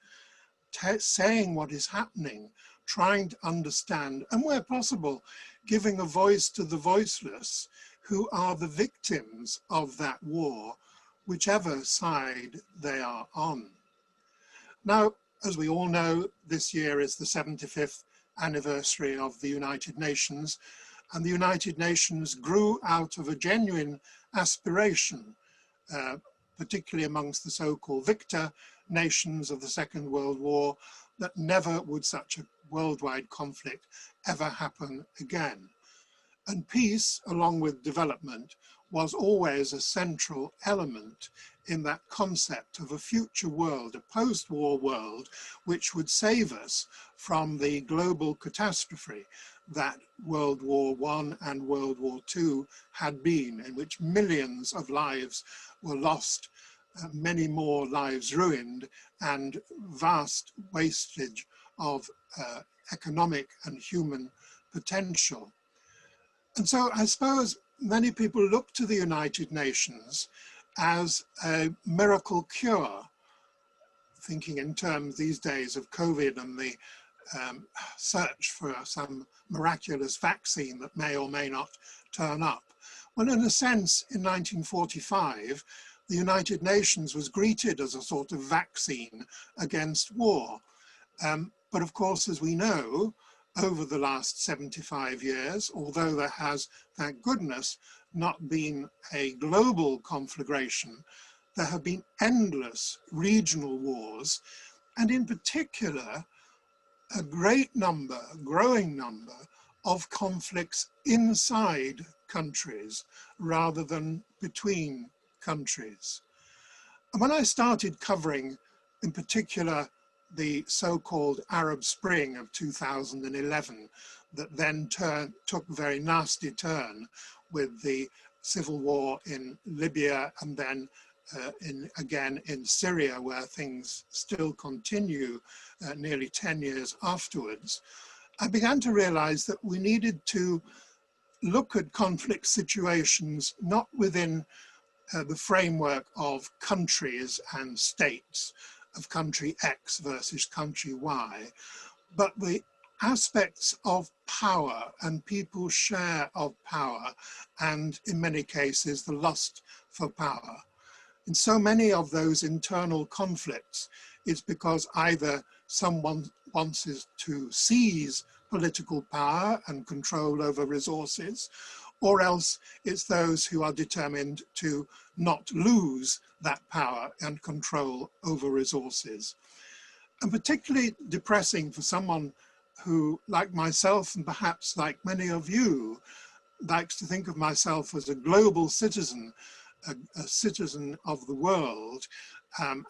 saying what is happening, trying to understand, and where possible, giving a voice to the voiceless who are the victims of that war, whichever side they are on. Now, as we all know, this year is the 75th anniversary of the United Nations, and the United Nations grew out of a genuine aspiration, particularly amongst the so-called victor nations of the Second World War, that never would such a worldwide conflict ever happen again. And peace, along with development, was always a central element in that concept of a future world, a post-war world, which would save us from the global catastrophe that World War I and World War II had been, in which millions of lives were lost, many more lives ruined, and vast wastage of economic and human potential. And so I suppose many people look to the United Nations as a miracle cure, thinking in terms these days of COVID and the search for some miraculous vaccine that may or may not turn up. Well, in a sense, in 1945, the United Nations was greeted as a sort of vaccine against war. But of course, as we know, over the last 75 years, although there has, thank goodness, not been a global conflagration, there have been endless regional wars, and in particular, a great number, growing number, of conflicts inside countries rather than between countries. And when I started covering, in particular, the so-called Arab Spring of 2011, that then took a very nasty turn with the civil war in Libya and then again in Syria, where things still continue nearly 10 years afterwards, I began to realize that we needed to look at conflict situations not within the framework of countries and states, of country X versus country Y, but the aspects of power and people's share of power, and in many cases, the lust for power. In so many of those internal conflicts, it's because either someone wants to seize political power and control over resources, or else it's those who are determined to not lose that power and control over resources. And particularly depressing for someone who, like myself, and perhaps like many of you, likes to think of myself as a global citizen, a citizen of the world,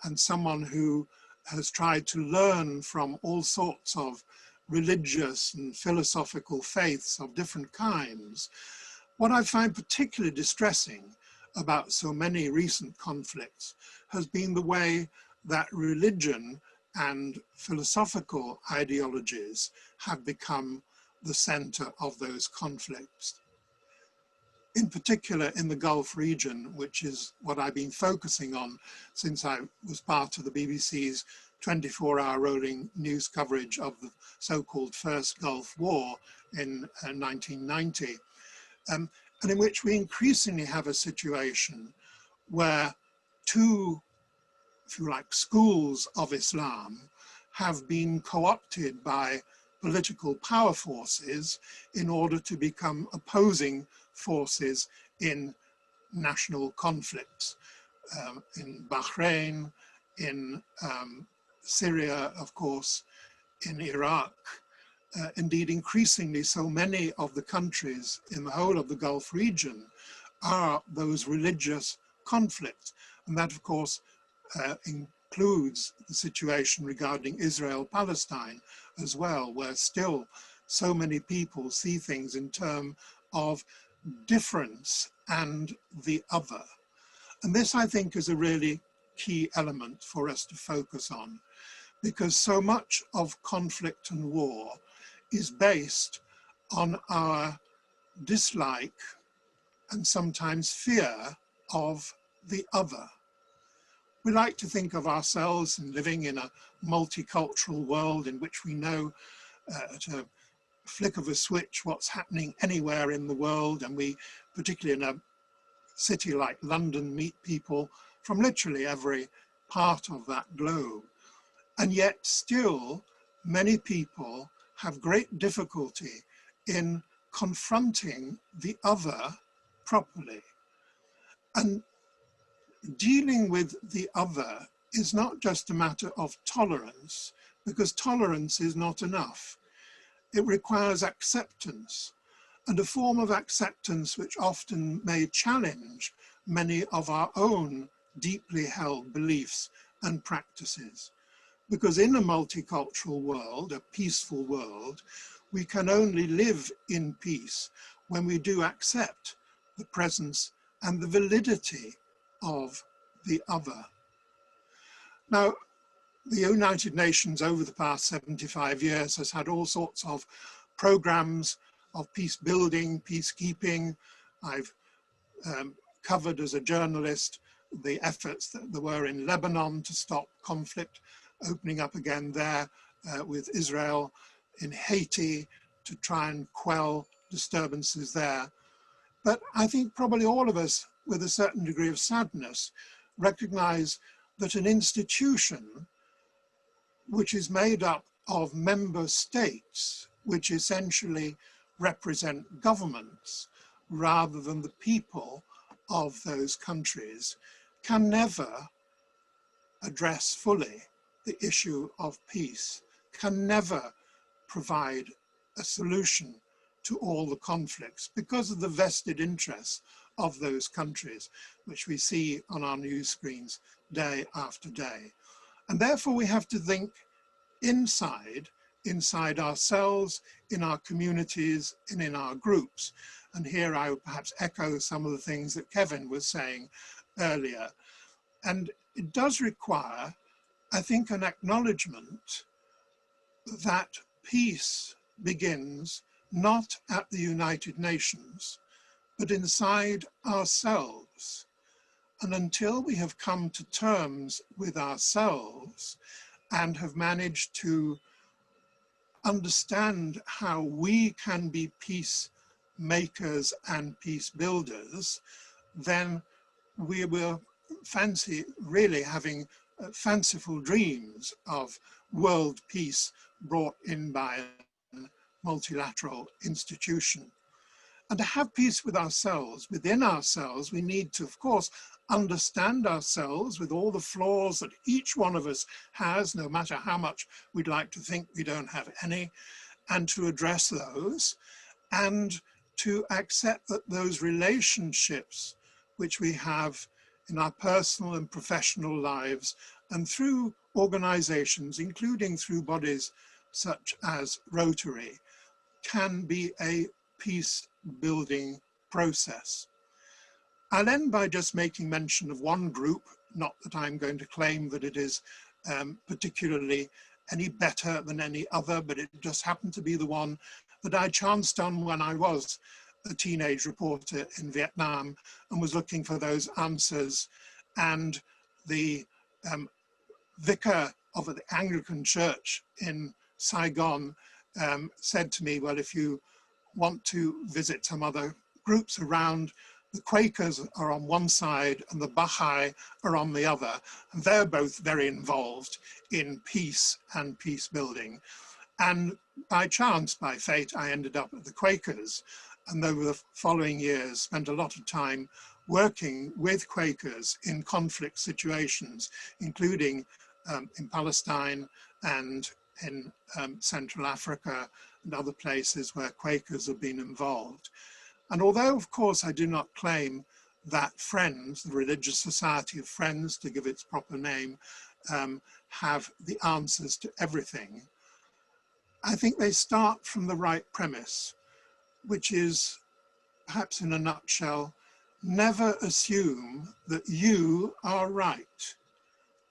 and someone who has tried to learn from all sorts of religious and philosophical faiths of different kinds. What I find particularly distressing about so many recent conflicts has been the way that religion and philosophical ideologies have become the center of those conflicts. In particular in the Gulf region, which is what I've been focusing on since I was part of the BBC's 24-hour rolling news coverage of the so-called First Gulf War in 1990, and in which we increasingly have a situation where two, if you like, schools of Islam have been co-opted by political power forces in order to become opposing forces in national conflicts, in Bahrain, in Syria, of course, in Iraq. Indeed, increasingly, so many of the countries in the whole of the Gulf region are those religious conflicts. And that, of course, includes the situation regarding Israel-Palestine as well, where still so many people see things in terms of difference and the other. And this, I think, is a really key element for us to focus on, because so much of conflict and war is based on our dislike and sometimes fear of the other. We like to think of ourselves and living in a multicultural world in which we know at a flick of a switch what's happening anywhere in the world, and we, particularly in a city like London, meet people from literally every part of that globe. And yet still many people have great difficulty in confronting the other properly. And dealing with the other is not just a matter of tolerance, because tolerance is not enough. It requires acceptance, and a form of acceptance which often may challenge many of our own deeply held beliefs and practices. Because in a multicultural world, a peaceful world, we can only live in peace when we do accept the presence and the validity of the other. Now, the United Nations over the past 75 years has had all sorts of programs of peace building, peacekeeping. I've covered as a journalist the efforts that there were in Lebanon to stop conflict opening up again there with Israel, in Haiti to try and quell disturbances there. But I think probably all of us, with a certain degree of sadness, recognize that an institution which is made up of member states, which essentially represent governments rather than the people of those countries, can never address fully the issue of peace, can never provide a solution to all the conflicts because of the vested interests of those countries, which we see on our news screens day after day. And therefore we have to think inside ourselves, in our communities, and in our groups. And here I would perhaps echo some of the things that Kevin was saying earlier. And it does require, I think, an acknowledgement that peace begins not at the United Nations, but inside ourselves. And until we have come to terms with ourselves and have managed to understand how we can be peace makers and peace builders, then we will fancy really having fanciful dreams of world peace brought in by a multilateral institution. And to have peace with ourselves, within ourselves, we need to, of course, understand ourselves with all the flaws that each one of us has, no matter how much we'd like to think we don't have any, and to address those, and to accept that those relationships which we have in our personal and professional lives and through organizations, including through bodies such as Rotary, can be a peace building process. I'll end by just making mention of one group, not that I'm going to claim that it is particularly any better than any other, but it just happened to be the one that I chanced on when I was a teenage reporter in Vietnam and was looking for those answers. And the vicar of the Anglican Church in Saigon said to me, well, if you want to visit some other groups around, the Quakers are on one side and the Baha'i are on the other. And they're both very involved in peace and peace building. And by chance, by fate, I ended up at the Quakers. And over the following years, spent a lot of time working with Quakers in conflict situations, including in Palestine and in Central Africa and other places where Quakers have been involved. And although, of course, I do not claim that Friends, the Religious Society of Friends, to give its proper name, have the answers to everything. I think they start from the right premise, which is, perhaps in a nutshell, never assume that you are right.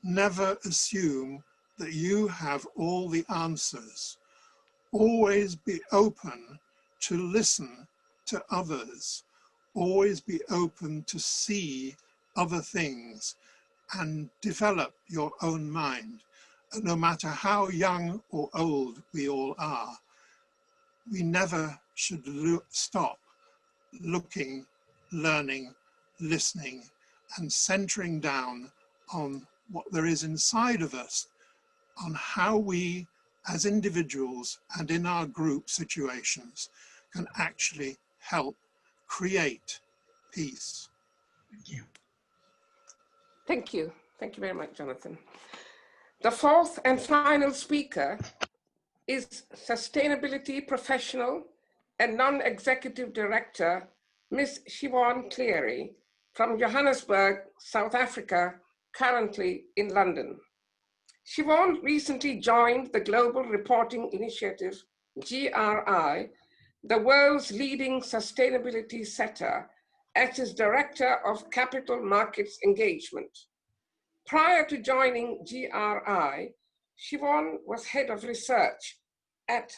Never assume that you have all the answers. Always be open to listen to others. Always be open to see other things and develop your own mind. And no matter how young or old we all are, we never should stop looking, learning, listening, and centering down on what there is inside of us, on how we as individuals and in our group situations can actually help create peace. Thank you. Thank you. Thank you very much, Jonathan. The fourth and final speaker is Sustainability Professional and Non-Executive Director, Ms. Siobhan Cleary from Johannesburg, South Africa, currently in London. Siobhan recently joined the Global Reporting Initiative, GRI, the world's leading sustainability setter, as its Director of Capital Markets Engagement. Prior to joining GRI, Siobhan was Head of Research at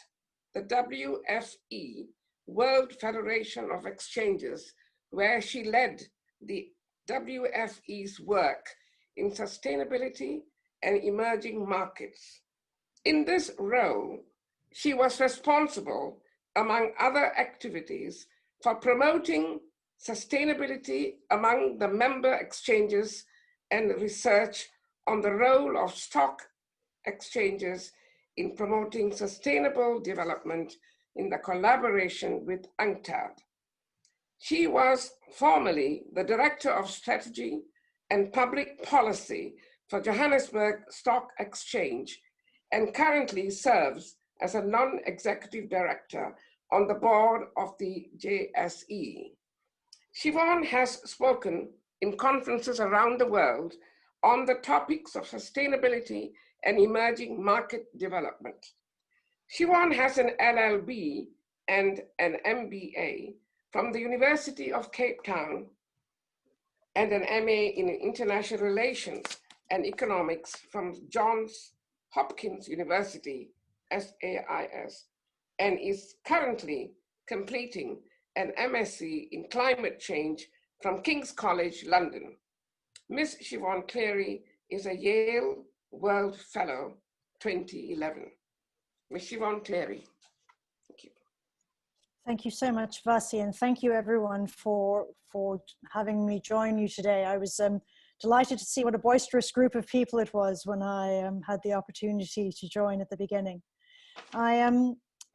the WFE, World Federation of Exchanges, where she led the WFE's work in sustainability and emerging markets. In this role, she was responsible, among other activities, for promoting sustainability among the member exchanges and research on the role of stock exchanges in promoting sustainable development in the collaboration with UNCTAD. She was formerly the Director of Strategy and Public Policy for Johannesburg Stock Exchange and currently serves as a non-executive director on the board of the JSE. Siobhan has spoken in conferences around the world on the topics of sustainability and emerging market development. Siobhan has an LLB and an MBA from the University of Cape Town and an MA in International Relations and Economics from Johns Hopkins University, SAIS, and is currently completing an MSc in Climate Change from King's College, London. Ms. Siobhan Cleary is a Yale World Fellow 2011. Ms. Siobhan Cleary. Thank you. Thank you so much, Vasi, and thank you everyone for having me join you today. I was delighted to see what a boisterous group of people it was when I had the opportunity to join at the beginning.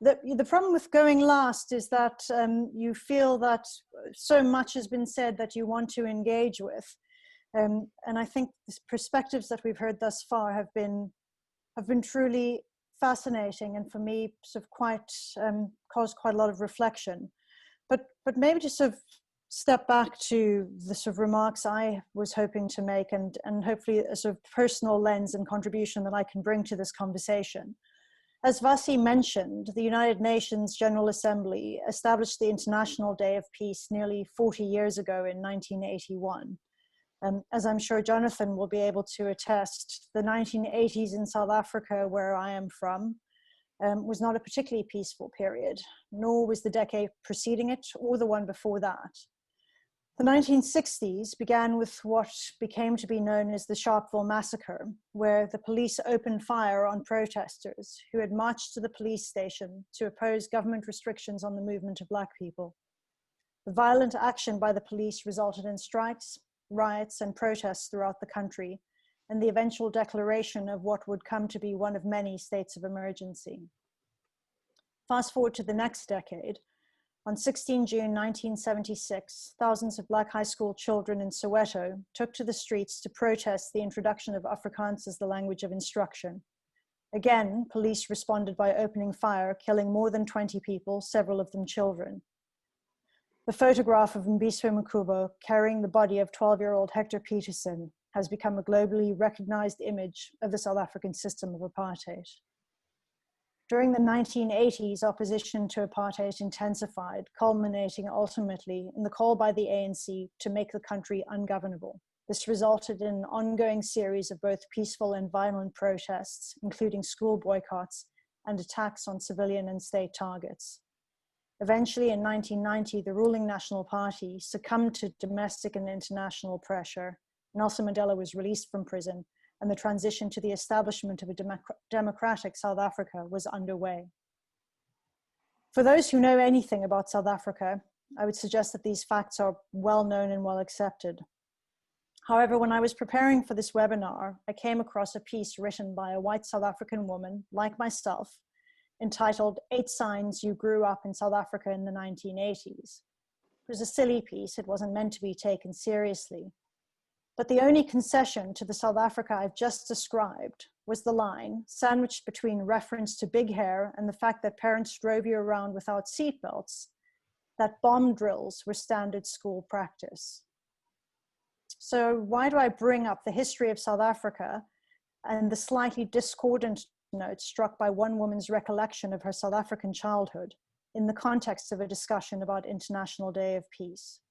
The problem with going last is that you feel that so much has been said that you want to engage with. And I think the perspectives that we've heard thus far have been truly fascinating, and for me sort of caused quite a lot of reflection. But maybe just sort of step back to the sort of remarks I was hoping to make, and hopefully a sort of personal lens and contribution that I can bring to this conversation. As Vasi mentioned, the United Nations General Assembly established the International Day of Peace nearly 40 years ago in 1981. As I'm sure Jonathan will be able to attest, the 1980s in South Africa, where I am from, was not a particularly peaceful period, nor was the decade preceding it or the one before that. The 1960s began with what became to be known as the Sharpeville Massacre, where the police opened fire on protesters who had marched to the police station to oppose government restrictions on the movement of Black people. The violent action by the police resulted in strikes, riots, and protests throughout the country, and the eventual declaration of what would come to be one of many states of emergency. Fast forward to the next decade. On 16 June 1976, thousands of Black high school children in Soweto took to the streets to protest the introduction of Afrikaans as the language of instruction. Again, police responded by opening fire, killing more than 20 people, several of them children. The photograph of Mbiswe Mkubo carrying the body of 12-year-old Hector Peterson has become a globally recognized image of the South African system of apartheid. During the 1980s, opposition to apartheid intensified, culminating ultimately in the call by the ANC to make the country ungovernable. This resulted in an ongoing series of both peaceful and violent protests, including school boycotts and attacks on civilian and state targets. Eventually, in 1990, the ruling National Party succumbed to domestic and international pressure. Nelson Mandela was released from prison, and the transition to the establishment of a democratic South Africa was underway. For those who know anything about South Africa, I would suggest that these facts are well known and well accepted. However, when I was preparing for this webinar, I came across a piece written by a white South African woman, like myself, entitled 8 Signs You Grew Up in South Africa in the 1980s. It was a silly piece, it wasn't meant to be taken seriously. But the only concession to the South Africa I've just described was the line, sandwiched between reference to big hair and the fact that parents drove you around without seatbelts, that bomb drills were standard school practice. So why do I bring up the history of South Africa and the slightly discordant note struck by one woman's recollection of her South African childhood in the context of a discussion about International Day of Peace?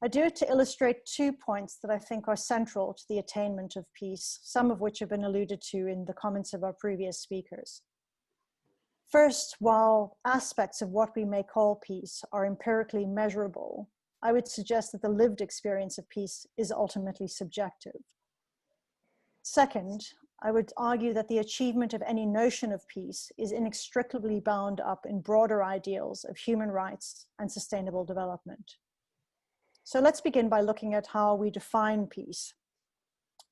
I do it to illustrate 2 points that I think are central to the attainment of peace, some of which have been alluded to in the comments of our previous speakers. First, while aspects of what we may call peace are empirically measurable, I would suggest that the lived experience of peace is ultimately subjective. Second, I would argue that the achievement of any notion of peace is inextricably bound up in broader ideals of human rights and sustainable development. So let's begin by looking at how we define peace.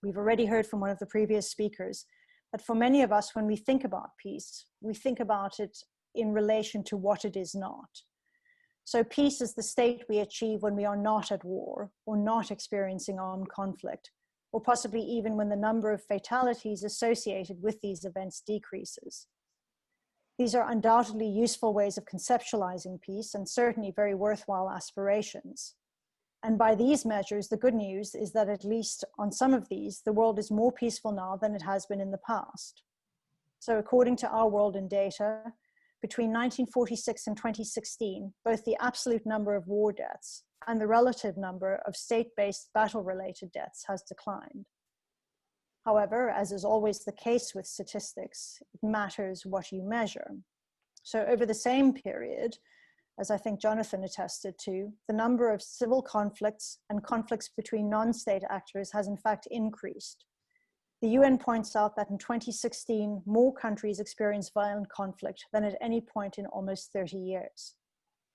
We've already heard from one of the previous speakers that for many of us, when we think about peace, we think about it in relation to what it is not. So peace is the state we achieve when we are not at war or not experiencing armed conflict, or possibly even when the number of fatalities associated with these events decreases. These are undoubtedly useful ways of conceptualizing peace and certainly very worthwhile aspirations. And by these measures, the good news is that at least on some of these, the world is more peaceful now than it has been in the past. So according to Our World in Data, between 1946 and 2016, both the absolute number of war deaths and the relative number of state-based battle-related deaths has declined. However, as is always the case with statistics, it matters what you measure. So over the same period, as I think Jonathan attested to, the number of civil conflicts and conflicts between non-state actors has in fact increased. The UN points out that in 2016, more countries experienced violent conflict than at any point in almost 30 years.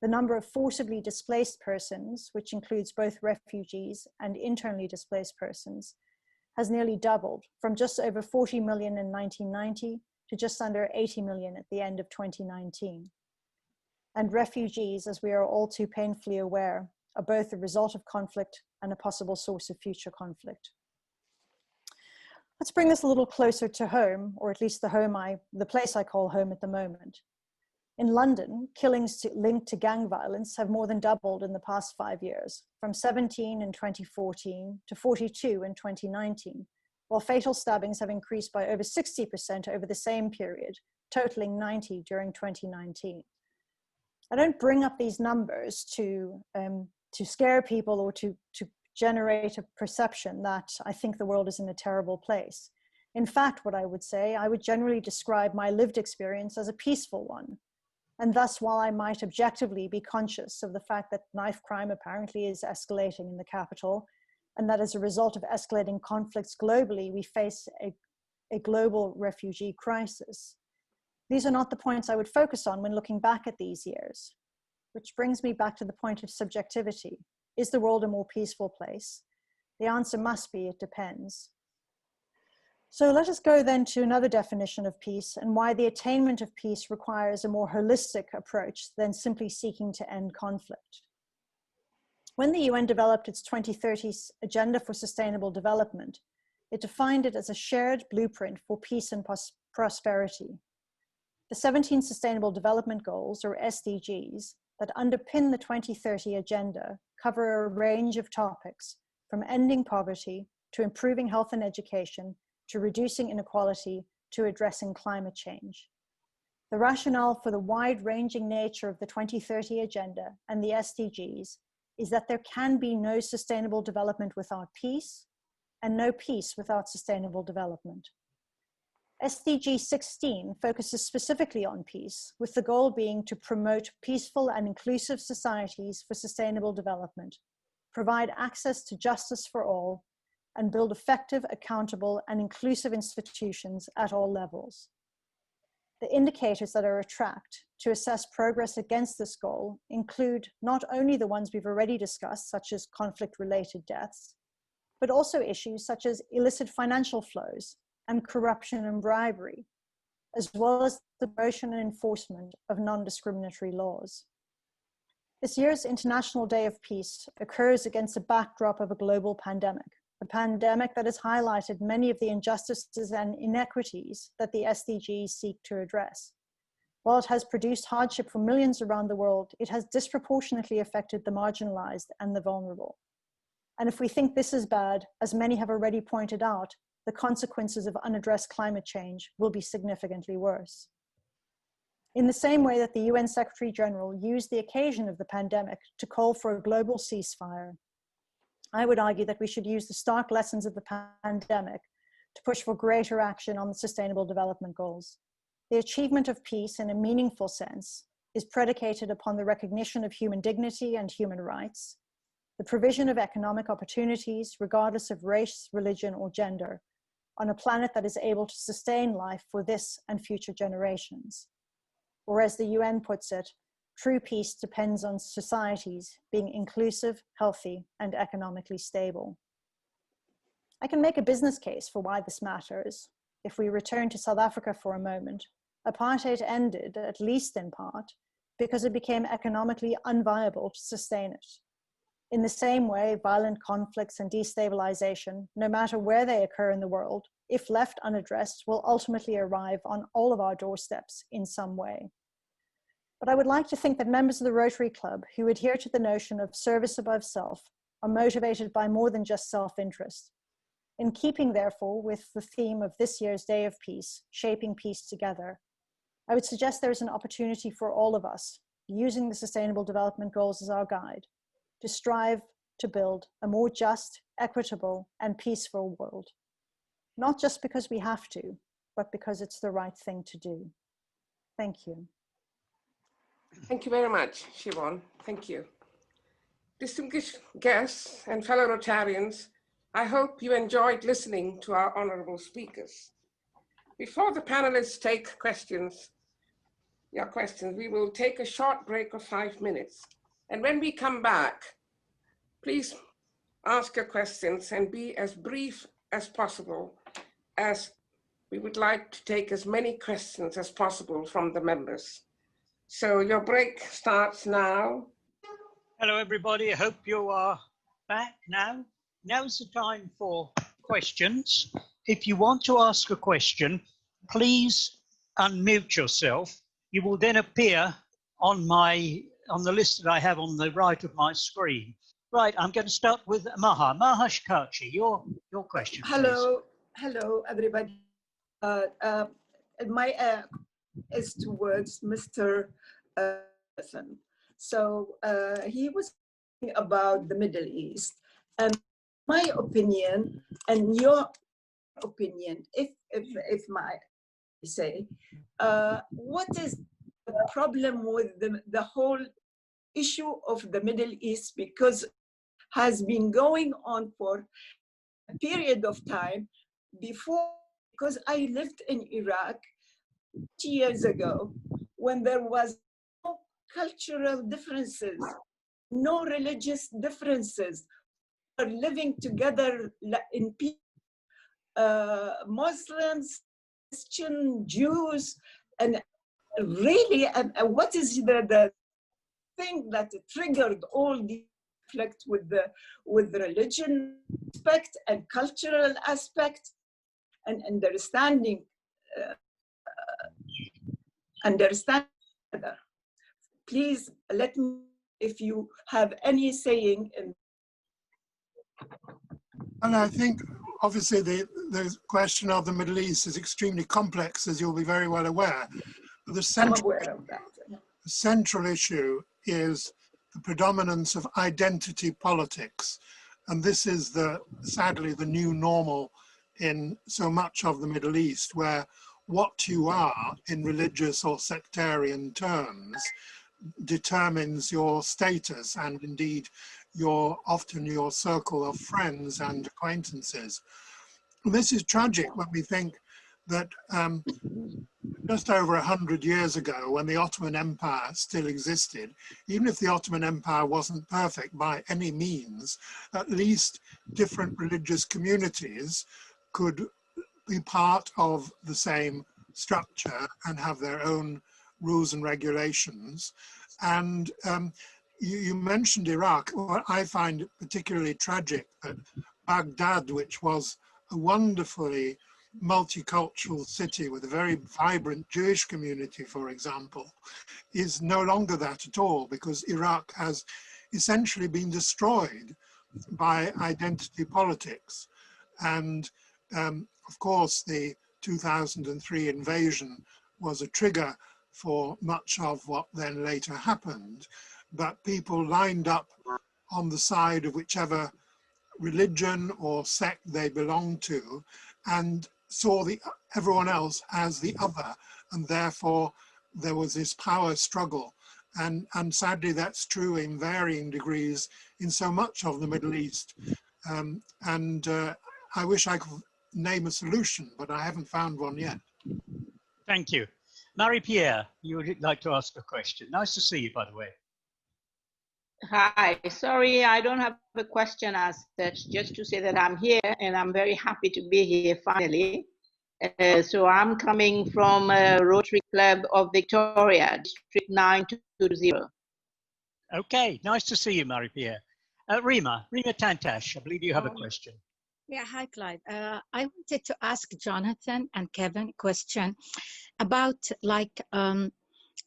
The number of forcibly displaced persons, which includes both refugees and internally displaced persons, has nearly doubled from just over 40 million in 1990 to just under 80 million at the end of 2019. And refugees, as we are all too painfully aware, are both a result of conflict and a possible source of future conflict. Let's bring this a little closer to home, or at least the place I call home at the moment. In London, killings linked to gang violence have more than doubled in the past 5 years, from 17 in 2014 to 42 in 2019, while fatal stabbings have increased by over 60% over the same period, totaling 90 during 2019. I don't bring up these numbers to scare people or to generate a perception that I think the world is in a terrible place. In fact, what I would say, I would generally describe my lived experience as a peaceful one. And thus, while I might objectively be conscious of the fact that knife crime apparently is escalating in the capital, and that as a result of escalating conflicts globally, we face a global refugee crisis, these are not the points I would focus on when looking back at these years. Which brings me back to the point of subjectivity. Is the world a more peaceful place? The answer must be, it depends. So let us go then to another definition of peace and why the attainment of peace requires a more holistic approach than simply seeking to end conflict. When the UN developed its 2030 Agenda for Sustainable Development, it defined it as a shared blueprint for peace and prosperity. The 17 Sustainable Development Goals, or SDGs, that underpin the 2030 Agenda cover a range of topics, from ending poverty to improving health and education, to reducing inequality, to addressing climate change. The rationale for the wide-ranging nature of the 2030 Agenda and the SDGs is that there can be no sustainable development without peace, and no peace without sustainable development. SDG 16 focuses specifically on peace, with the goal being to promote peaceful and inclusive societies for sustainable development, provide access to justice for all, and build effective, accountable, and inclusive institutions at all levels. The indicators that are tracked to assess progress against this goal include not only the ones we've already discussed, such as conflict-related deaths, but also issues such as illicit financial flows and corruption and bribery, as well as the promotion and enforcement of non-discriminatory laws. This year's International Day of Peace occurs against a backdrop of a global pandemic, a pandemic that has highlighted many of the injustices and inequities that the SDGs seek to address. While it has produced hardship for millions around the world, it has disproportionately affected the marginalized and the vulnerable. And if we think this is bad, as many have already pointed out, the consequences of unaddressed climate change will be significantly worse. In the same way that the UN Secretary General used the occasion of the pandemic to call for a global ceasefire, I would argue that we should use the stark lessons of the pandemic to push for greater action on the Sustainable Development Goals. The achievement of peace in a meaningful sense is predicated upon the recognition of human dignity and human rights, the provision of economic opportunities regardless of race, religion, or gender, on a planet that is able to sustain life for this and future generations. Or as the UN puts it, true peace depends on societies being inclusive, healthy, and economically stable. I can make a business case for why this matters. If we return to South Africa for a moment, apartheid ended, at least in part, because it became economically unviable to sustain it. In the same way, violent conflicts and destabilization, no matter where they occur in the world, if left unaddressed, will ultimately arrive on all of our doorsteps in some way. But I would like to think that members of the Rotary Club who adhere to the notion of service above self are motivated by more than just self-interest. In keeping, therefore, with the theme of this year's Day of Peace, Shaping Peace Together, I would suggest there is an opportunity for all of us, using the Sustainable Development Goals as our guide, to strive to build a more just, equitable, and peaceful world. Not just because we have to, but because it's the right thing to do. Thank you. Thank you very much, Siobhan. Thank you. Distinguished guests and fellow Rotarians, I hope you enjoyed listening to our honorable speakers. Before the panelists take your questions, we will take a short break of 5 minutes. And when we come back, please ask your questions and be as brief as possible, as we would like to take as many questions as possible from the members. So your break starts now. Hello, everybody. I hope you are back now. Now's the time for questions. If you want to ask a question, please unmute yourself. You will then appear on the list that I have on the right of my screen. Right, I'm going to start with Maha. Maha Shikachi, your question, Hello, hello, everybody. My is towards Mr. Person. So he was talking about the Middle East, and my opinion and your opinion, if my say, what is the problem with the whole issue of the Middle East, because has been going on for a period of time before, because I lived in Iraq 2 years ago when there was no cultural differences, no religious differences, we were living together in peace, Muslims, Christian, Jews, and really, what is the thing that triggered all the conflict with the religion aspect and cultural aspect and understanding Please let me, if you have any saying. And I think obviously the question of the Middle East is extremely complex, as you'll be very well aware. But the central issue is the predominance of identity politics. And this is sadly the new normal in so much of the Middle East, where what you are in religious or sectarian terms determines your status and indeed often your circle of friends and acquaintances. And this is tragic when we think that just over 100 years ago, when the Ottoman Empire still existed, even if the Ottoman Empire wasn't perfect by any means, at least different religious communities could be part of the same structure and have their own rules and regulations. And you mentioned Iraq. What I find particularly tragic that Baghdad, which was a wonderfully multicultural city with a very vibrant Jewish community, for example, is no longer that at all, because Iraq has essentially been destroyed by identity politics. And of course, the 2003 invasion was a trigger for much of what then later happened, but people lined up on the side of whichever religion or sect they belonged to and saw everyone else as the other, and therefore there was this power struggle. And sadly, that's true in varying degrees in so much of the Middle East. I wish I could name a solution, but I haven't found one yet. Thank you. Marie-Pierre, you would like to ask a question. Nice to see you, by the way. Hi, sorry, I don't have a question as such, just to say that I'm here and I'm very happy to be here finally. So I'm coming from Rotary Club of Victoria, District 920. Okay, nice to see you, Marie-Pierre. Rima Tantash, I believe you have a question. Yeah, hi, Clive. I wanted to ask Jonathan and Kevin a question about,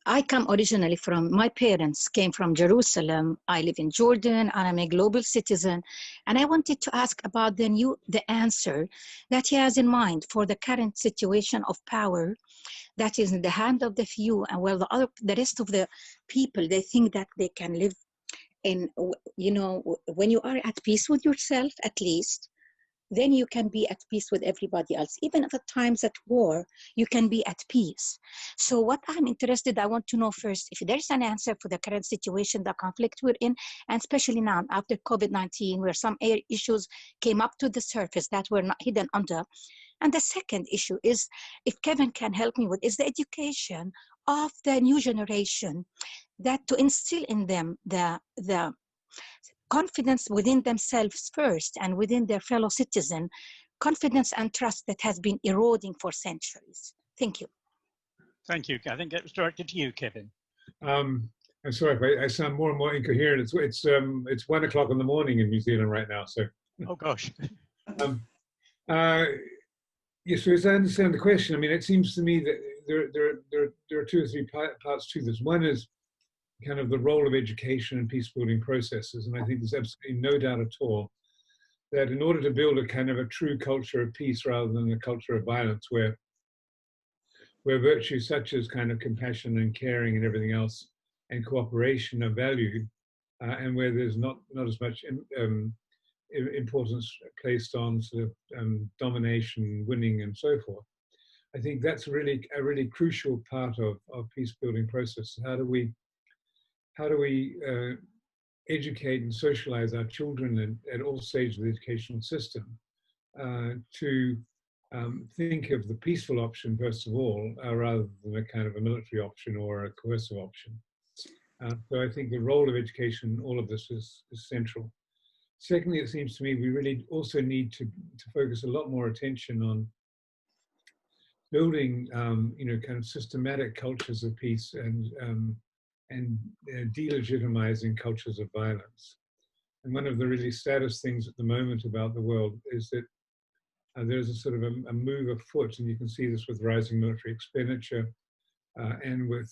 I come originally my parents came from Jerusalem. I live in Jordan and I'm a global citizen. And I wanted to ask about the answer that he has in mind for the current situation of power that is in the hand of the few, and while the rest of the people, they think that they can live in, when you are at peace with yourself, at least, then you can be at peace with everybody else. Even if at times at war, you can be at peace. So what I'm interested, I want to know first, if there's an answer for the current situation, the conflict we're in, and especially now after COVID-19, where some issues came up to the surface that were not hidden under. And the second issue is, if Kevin can help me with, is the education of the new generation, that to instill in them the confidence within themselves first and within their fellow citizen, confidence and trust that has been eroding for centuries. Thank you. Thank you. I think it was directed to you, Kevin. I'm sorry if I sound more and more incoherent. It's 1 o'clock in the morning in New Zealand right now. So. Oh gosh. Yes, so as I understand the question, I mean, it seems to me that there are two or three parts to this. One is kind of the role of education and peace building processes. And I think there's absolutely no doubt at all that in order to build a kind of a true culture of peace rather than a culture of violence, where virtues such as kind of compassion and caring and everything else and cooperation are valued, and where there's not as much importance placed on sort of domination, winning, and so forth. I think that's really a really crucial part of peace building process. How do we educate and socialize our children at all stages of the educational system to think of the peaceful option first of all, rather than a kind of a military option or a coercive option. So I think the role of education in all of this is central. Secondly, it seems to me we really also need to focus a lot more attention on building, kind of systematic cultures of peace and delegitimizing cultures of violence. And one of the really saddest things at the moment about the world is that there's a sort of a move afoot, and you can see this with rising military expenditure and with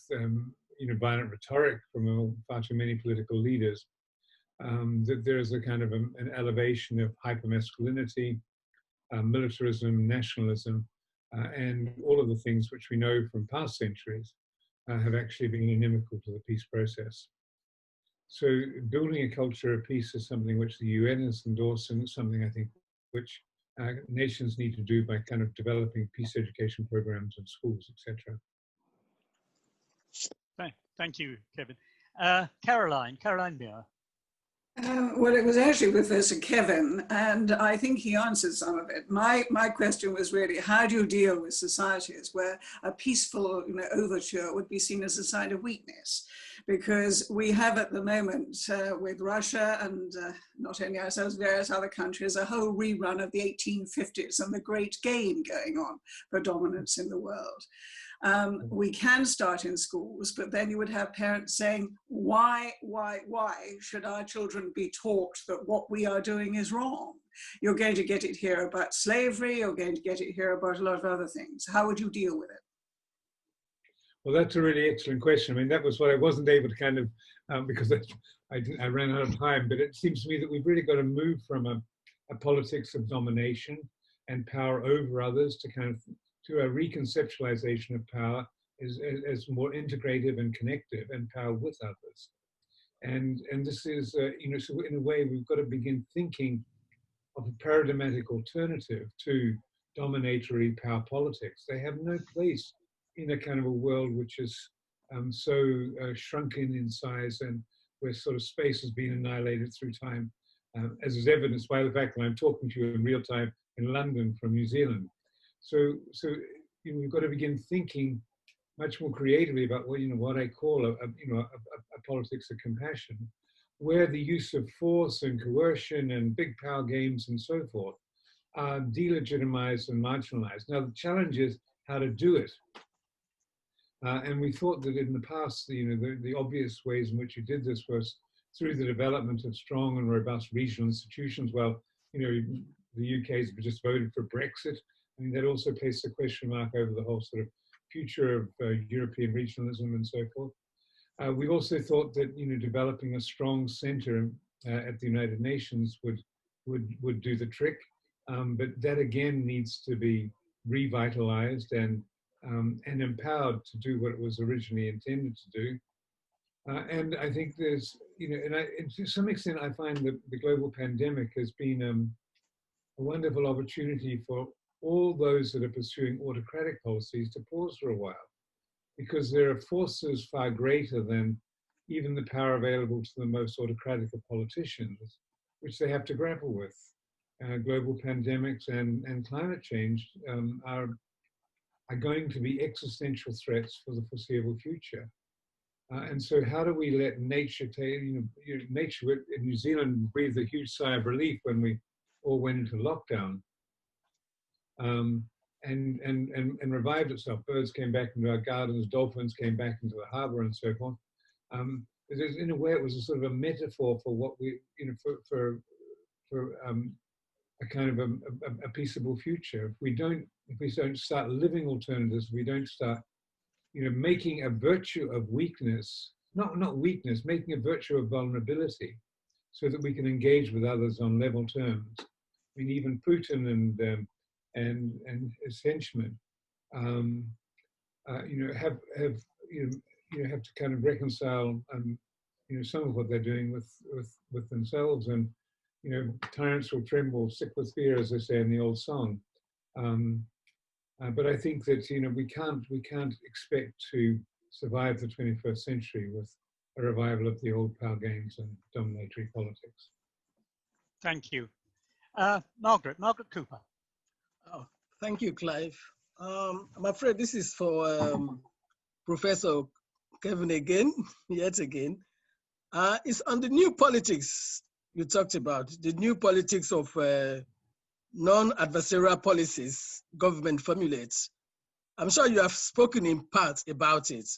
violent rhetoric from far too many political leaders, that there's a kind of an elevation of hypermasculinity, militarism, nationalism, and all of the things which we know from past centuries have actually been inimical to the peace process. So building a culture of peace is something which the UN has endorsed, and it's something I think which nations need to do by kind of developing peace education programs in schools, etc. Thank you, Kevin. Caroline Muir. Well, it was actually Professor Kevin, and I think he answered some of it. My question was really, how do you deal with societies where a peaceful overture would be seen as a sign of weakness? Because we have at the moment with Russia and not only ourselves, various other countries, a whole rerun of the 1850s and the great game going on for dominance in the world. We can start in schools, but then you would have parents saying, why should our children be taught that what we are doing is wrong? You're going to get it here about slavery, you're going to get it here about a lot of other things. How would you deal with it? Well, that's a really excellent question. I mean, that was what I wasn't able to kind of, because I ran out of time, but it seems to me that we've really got to move from a politics of domination and power over others to a reconceptualization of power as more integrative and connective, and power with others. And this is, so in a way, we've got to begin thinking of a paradigmatic alternative to dominatory power politics. They have no place in a kind of a world which is so shrunken in size, and where sort of space has been annihilated through time, as is evidenced by the fact that I'm talking to you in real time in London from New Zealand. So we've got to begin thinking much more creatively about what I call a politics of compassion, where the use of force and coercion and big power games and so forth are delegitimized and marginalized. Now the challenge is how to do it. And we thought that in the past, the obvious ways in which you did this was through the development of strong and robust regional institutions. Well, the UK has just voted for Brexit. I mean, that also placed a question mark over the whole sort of future of European regionalism and so forth. We also thought that developing a strong centre at the United Nations would do the trick, but that again needs to be revitalised and empowered to do what it was originally intended to do. And I think there's, and to some extent, I find that the global pandemic has been a wonderful opportunity for all those that are pursuing autocratic policies to pause for a while, because there are forces far greater than even the power available to the most autocratic of politicians, which they have to grapple with. Global pandemics and climate change are going to be existential threats for the foreseeable future. And so how do we let nature take, nature in New Zealand breathed a huge sigh of relief when we all went into lockdown. And revived itself. Birds came back into our gardens, dolphins came back into the harbour, and so forth. In a way, it was a sort of a metaphor for what we, for a kind of a peaceable future. If we don't start living alternatives, we don't start, making a virtue of weakness, not weakness, making a virtue of vulnerability, so that we can engage with others on level terms. I mean, even Putin and his henchmen, have to kind of reconcile, some of what they're doing with themselves. And tyrants will tremble, sick with fear, as they say in the old song. But I think that we can't expect to survive the 21st century with a revival of the old power games and dominatory politics. Thank you, Margaret Cooper. Oh, thank you, Clive. I'm afraid this is for Professor Kevin again, yet again. It's on the new politics you talked about, the new politics of non-adversarial policies government formulates. I'm sure you have spoken in part about it,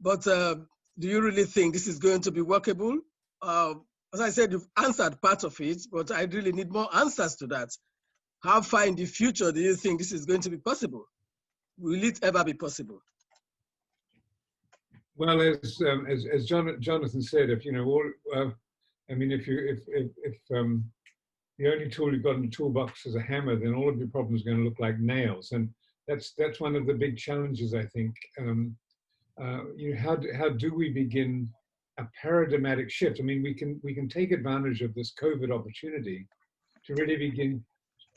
but do you really think this is going to be workable? As I said, you've answered part of it, but I really need more answers to that. How far in the future do you think this is going to be possible? Will it ever be possible? Well, as Jonathan said, if the only tool you've got in the toolbox is a hammer, then all of your problems are going to look like nails. And that's one of the big challenges, I think. How do we begin a paradigmatic shift? I mean, we can take advantage of this COVID opportunity to really begin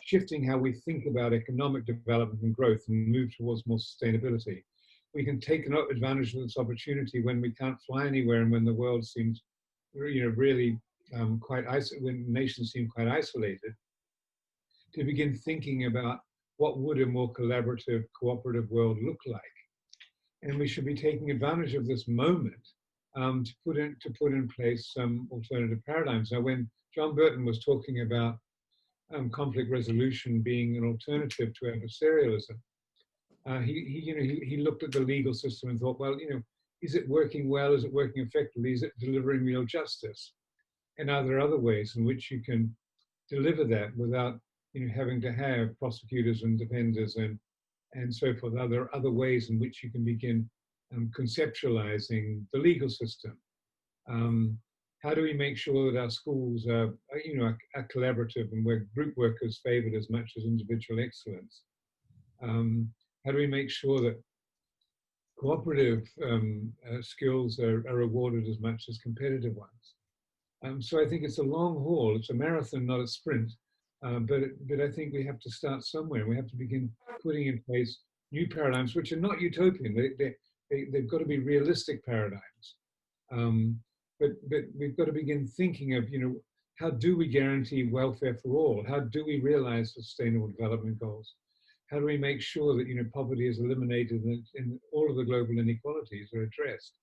shifting how we think about economic development and growth and move towards more sustainability. We can take advantage of this opportunity when we can't fly anywhere and when the world seems, really quite isolated, when nations seem quite isolated, to begin thinking about what would a more collaborative, cooperative world look like. And we should be taking advantage of this moment to put in place some alternative paradigms. Now, when John Burton was talking about conflict resolution being an alternative to adversarialism, he looked at the legal system and thought, well, is it working well? Is it working effectively? Is it delivering real justice? And are there other ways in which you can deliver that without having to have prosecutors and defenders and so forth? Are there other ways in which you can begin conceptualizing the legal system? How do we make sure that our schools are collaborative and where group work is favored as much as individual excellence? How do we make sure that cooperative skills are rewarded as much as competitive ones? So I think it's a long haul. It's a marathon, not a sprint. But I think we have to start somewhere. We have to begin putting in place new paradigms, which are not utopian. They've got to be realistic paradigms. But we've got to begin thinking of, how do we guarantee welfare for all? How do we realize sustainable development goals? How do we make sure that, poverty is eliminated and all of the global inequalities are addressed?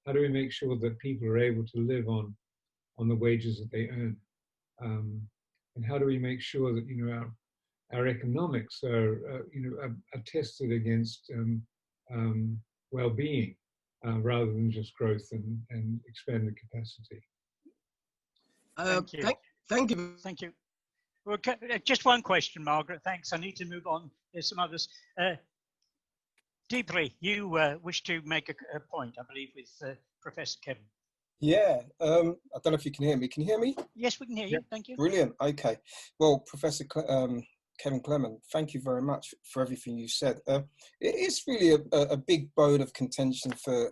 How do we make sure that people are able to live on the wages that they earn? And how do we make sure that, our economics are tested against well-being rather than just growth and expanded capacity? Thank you. Thank you. Thank you. Well, just one question, Margaret. Thanks. I need to move on. There's some others. Deeply, you wish to make a point, I believe, with Professor Kevin. Yeah, I don't know if you can hear me. Can you hear me? Yes, we can hear you. Yep. Thank you. Brilliant. Okay. Well, Professor Kevin Clement, thank you very much for everything you said. It is really a big bone of contention for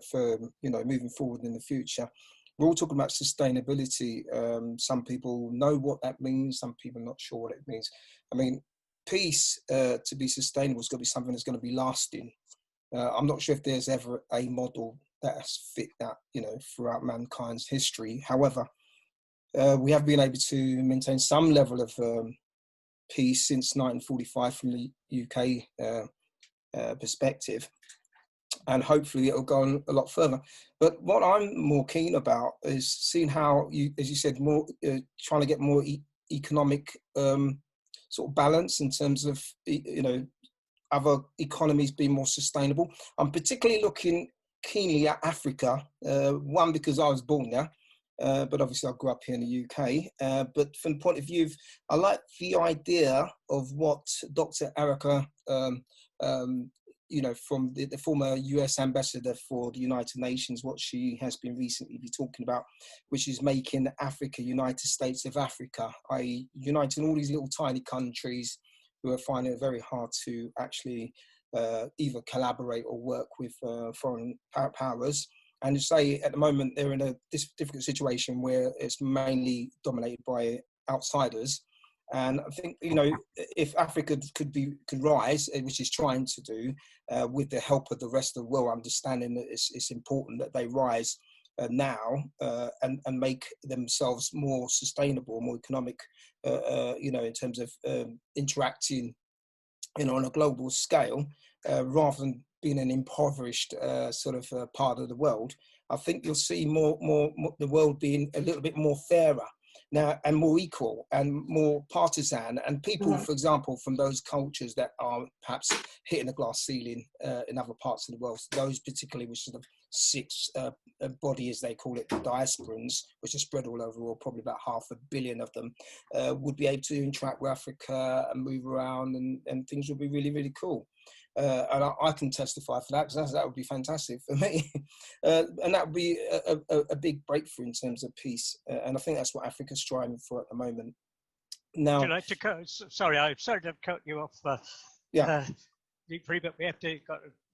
moving forward in the future. We're all talking about sustainability. Some people know what that means. Some people are not sure what it means. I mean, peace to be sustainable has got to be something that's going to be lasting. I'm not sure if there's ever a model that has fit that, throughout mankind's history. However, we have been able to maintain some level of peace since 1945 from the UK perspective. And hopefully it'll go on a lot further. But what I'm more keen about is seeing how you, as you said, more trying to get more economic sort of balance in terms of, other economies being more sustainable. I'm particularly looking keenly at Africa, one, because I was born there, but obviously I grew up here in the UK. But from the point of view of, I like the idea of what Dr. Erica, from the former US ambassador for the United Nations, what she has been recently talking about, which is making Africa United States of Africa, i.e. uniting all these little tiny countries who are finding it very hard to actually either collaborate or work with foreign powers. And to say at the moment they're in a difficult situation where it's mainly dominated by outsiders. And I think, if Africa could rise, which it's trying to do, with the help of the rest of the world, understanding that it's important that they rise now and make themselves more sustainable, more economic, in terms of interacting, on a global scale, rather than being an impoverished part of the world. I think you'll see more the world being a little bit more fairer now and more equal and more partisan, and people, for example, from those cultures that are perhaps hitting a glass ceiling in other parts of the world, those particularly which sort of six body, as they call it, the diasporans, which are spread all over the world, probably about 500 million of them, would be able to interact with Africa and move around, and things would be really, really cool. And I can testify for that, because that would be fantastic for me. And that would be a big breakthrough in terms of peace. And I think that's what Africa's striving for at the moment. Now, would you like to cut? Sorry, I'm sorry to cut you off. Deeply, but we have to.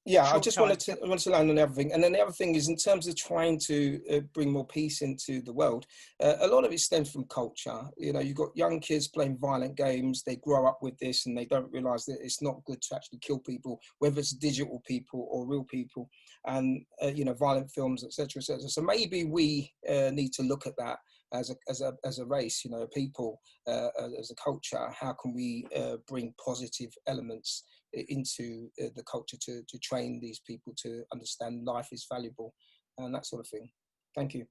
Yeah, I just wanted to land on everything. And then the other thing is, in terms of trying to bring more peace into the world, a lot of it stems from culture. You know, you've got young kids playing violent games. They grow up with this and they don't realize that it's not good to actually kill people, whether it's digital people or real people, and, you know, violent films, etc., etc. So maybe we need to look at that as a race, you know, people, as a culture. How can we bring positive elements into the culture to train these people to understand life is valuable and that sort of thing. Thank you.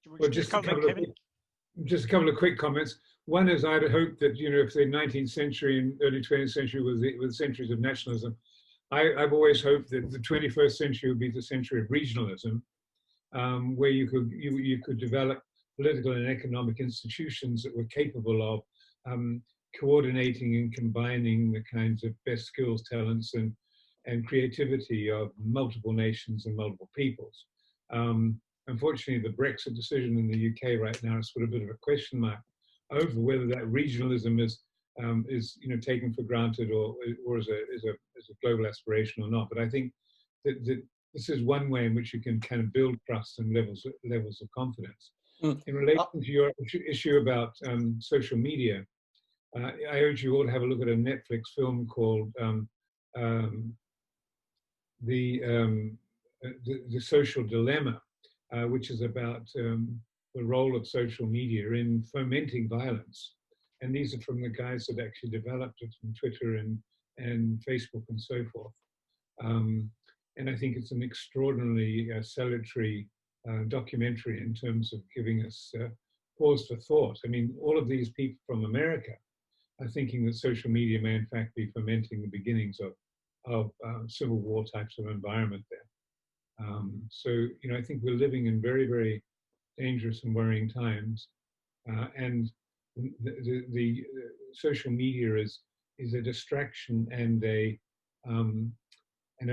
Well, just a couple of quick comments. One is, I'd hope that, you know, if the 19th century and early 20th century was centuries of nationalism, I've always hoped that the 21st century would be the century of regionalism, where you could develop political and economic institutions that were capable of coordinating and combining the kinds of best skills, talents, and creativity of multiple nations and multiple peoples. Unfortunately, the Brexit decision in the UK right now is sort of a bit of a question mark over whether that regionalism is you know, taken for granted or is a global aspiration or not. But I think that this is one way in which you can kind of build trust and levels of confidence. In relation to your issue about social media, I urge you all to have a look at a Netflix film called The Social Dilemma, which is about the role of social media in fomenting violence. And these are from the guys that actually developed it from Twitter and Facebook and so forth. And I think it's an extraordinarily salutary documentary in terms of giving us pause for thought. I mean, all of these people from America are thinking that social media may in fact be fomenting the beginnings of civil war types of environment there. So, you know, I think we're living in very, very dangerous and worrying times. And the social media is a distraction and a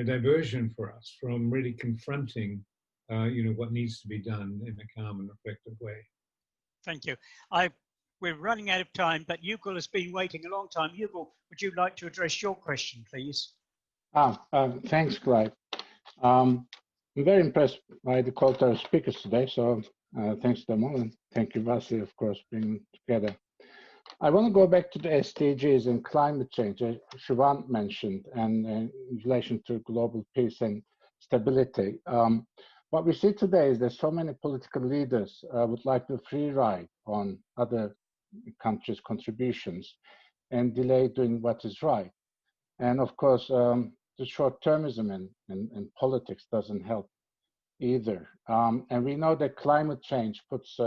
diversion for us from really confronting, you know, what needs to be done in a calm and reflective way. Thank you. We're running out of time, but Yugal has been waiting a long time. Yugal, would you like to address your question, please? Thanks, Clive. I'm very impressed by the quality of speakers today, so thanks to them all, and thank you, Vasi, of course, being together. I want to go back to the SDGs and climate change, as Siobhan mentioned, and in relation to global peace and stability. What we see today is that so many political leaders would like to free ride on other countries' contributions and delay doing what is right. And of course, the short-termism in politics doesn't help either. And we know that climate change puts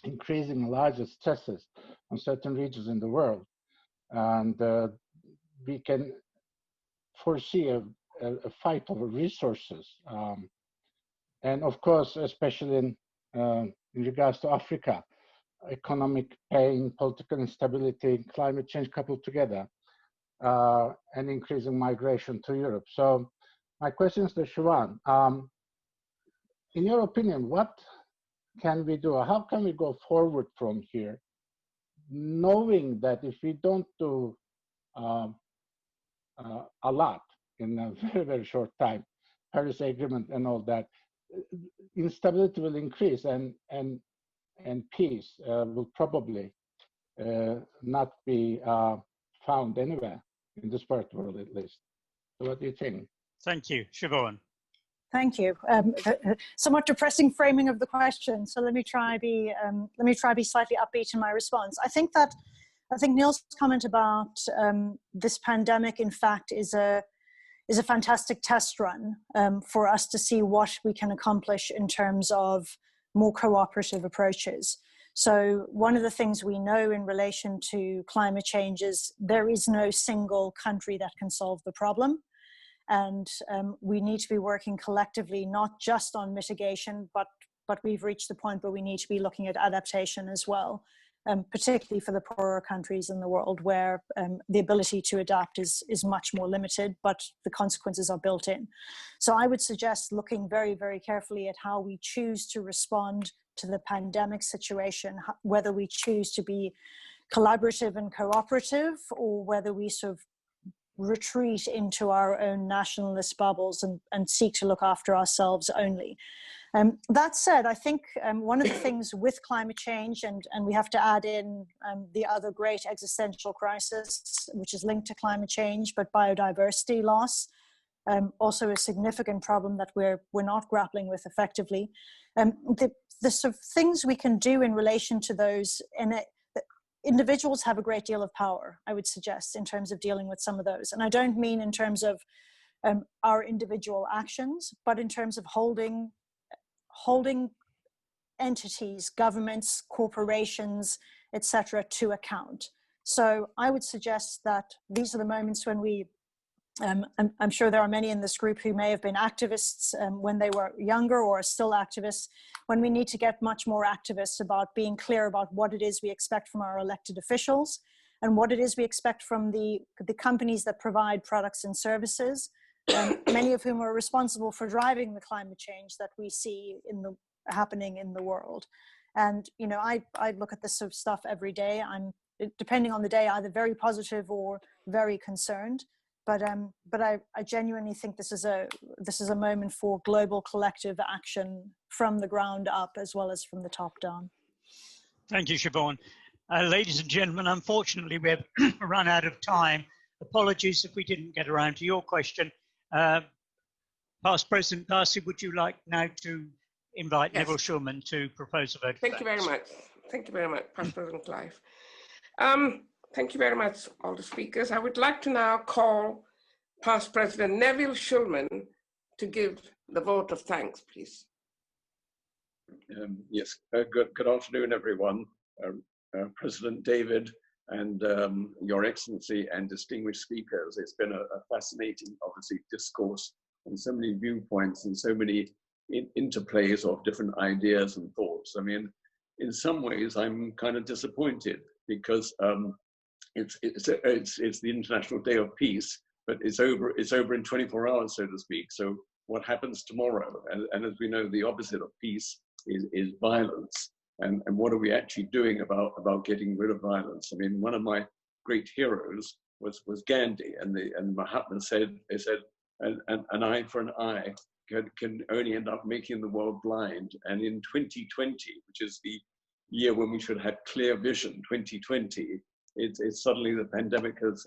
increasing larger stresses on certain regions in the world. And we can foresee a fight over resources. And of course, especially in regards to Africa, economic pain, political instability, climate change coupled together, and increasing migration to Europe. So my question is to Siobhan. In your opinion, what can we do? How can we go forward from here, knowing that if we don't do a lot in a very, very short time, Paris Agreement and all that, instability will increase and peace will probably not be found anywhere in this part of the world, at least. So what do you think? Thank you. Siobhan. Thank you. Somewhat depressing framing of the question. So let me try be slightly upbeat in my response. I think Neil's comment about this pandemic, in fact, is a fantastic test run for us to see what we can accomplish in terms of more cooperative approaches. So one of the things we know in relation to climate change is there is no single country that can solve the problem. And we need to be working collectively, not just on mitigation, but we've reached the point where we need to be looking at adaptation as well, particularly for the poorer countries in the world where the ability to adapt is much more limited, but the consequences are built in. So I would suggest looking very, very carefully at how we choose to respond to the pandemic situation, whether we choose to be collaborative and cooperative, or whether we sort of retreat into our own nationalist bubbles and seek to look after ourselves only. That said, I think one of the things with climate change, and we have to add in the other great existential crisis, which is linked to climate change, but biodiversity loss, also a significant problem that we're not grappling with effectively. The sort of things we can do in relation to those, individuals have a great deal of power, I would suggest, in terms of dealing with some of those. And I don't mean in terms of our individual actions, but in terms of holding entities, governments, corporations, etc., to account. So I would suggest that these are the moments when we, I'm sure there are many in this group who may have been activists when they were younger or are still activists, when we need to get much more activists about being clear about what it is we expect from our elected officials and what it is we expect from the companies that provide products and services, many of whom are responsible for driving the climate change that we see happening in the world. And, you know, I look at this sort of stuff every day. I'm, depending on the day, either very positive or very concerned. But I genuinely think this is a moment for global collective action from the ground up as well as from the top down. Thank you, Siobhan. Ladies and gentlemen, unfortunately, we've run out of time. Apologies if we didn't get around to your question. Past President Darcy, would you like now to invite Neville Shulman to propose a vote? Thank you very much. Thank you very much, Past President Clive. Thank you very much, all the speakers. I would like to now call Past President Neville Shulman to give the vote of thanks, please. Yes, good afternoon, everyone. President David and Your Excellency and distinguished speakers. It's been a fascinating, obviously, discourse on so many viewpoints and so many interplays of different ideas and thoughts. I mean, in some ways, I'm kind of disappointed because it's the International Day of Peace, but it's over in 24 hours, so to speak. So what happens tomorrow? And as we know, the opposite of peace is violence. And what are we actually doing about getting rid of violence? I mean, one of my great heroes was Gandhi, and Mahatma said an eye for an eye can only end up making the world blind. And in 2020, which is the year when we should have clear vision, 2020, it's suddenly the pandemic has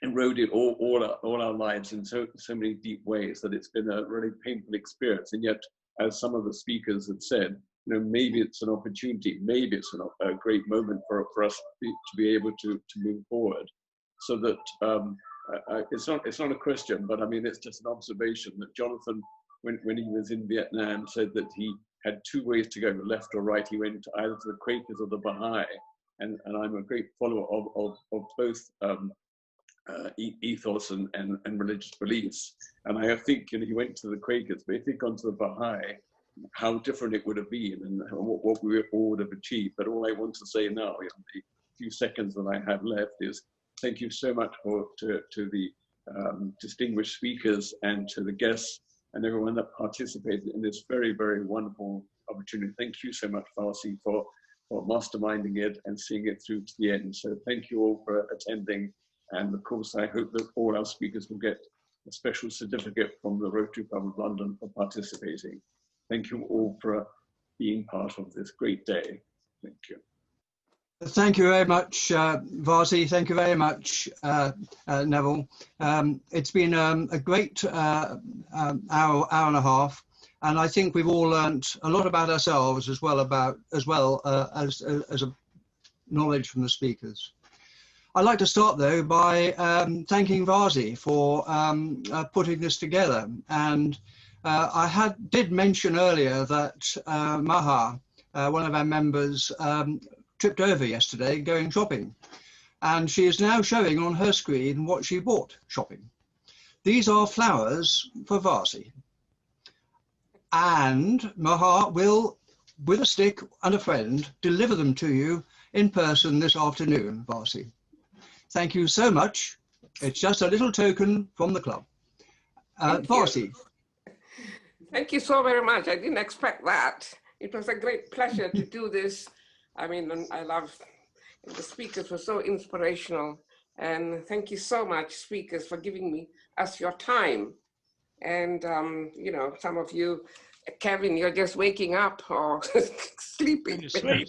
eroded all our lives in so many deep ways that it's been a really painful experience. And yet, as some of the speakers have said, you know, maybe it's an opportunity, maybe it's a great moment for us to be able to move forward. So that it's not a question, but I mean it's just an observation that Jonathan, when he was in Vietnam, said that he had two ways to go, left or right. He went either to the Quakers or the Baha'i, and I'm a great follower of both ethos and religious beliefs. And I think, you know, he went to the Quakers, but if he'd gone to the Baha'i, how different it would have been and what we all would have achieved. But all I want to say now, in the few seconds that I have left, is thank you so much to the distinguished speakers and to the guests and everyone that participated in this very, very wonderful opportunity. Thank you so much, Farsi, for masterminding it and seeing it through to the end. So thank you all for attending. And of course, I hope that all our speakers will get a special certificate from the Rotary Club of London for participating. Thank you all for being part of this great day. Thank you. Thank you very much, Varsi. Thank you very much, Neville. It's been a great hour and a half, and I think we've all learnt a lot about ourselves as well as a knowledge from the speakers. I'd like to start though by thanking Varsi for putting this together, and I did mention earlier that Maha, one of our members, tripped over yesterday going shopping, and she is now showing on her screen what she bought shopping. These are flowers for Varsi, and Maha will, with a stick and a friend, deliver them to you in person this afternoon, Varsi. Thank you so much. It's just a little token from the club. Varsi. Thank you so very much. I didn't expect that. It was a great pleasure to do this. I mean, I love, the speakers were so inspirational. And thank you so much, speakers, for giving us your time. And, you know, some of you, Kevin, you're just waking up or sleeping. Sleep.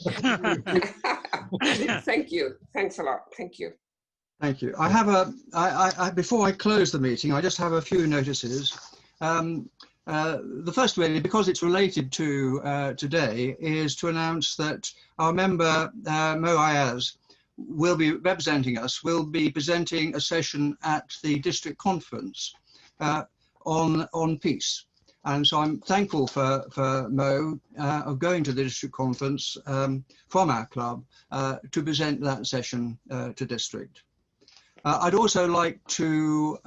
Thank you. Thanks a lot. Thank you. Thank you. I have before I close the meeting, I just have a few notices. The first, really, because it's related to today, is to announce that our member, Mo Ayaz, will be representing us, will be presenting a session at the district conference on peace. And so I'm thankful for Mo of going to the district conference from our club to present that session to district. I'd also like to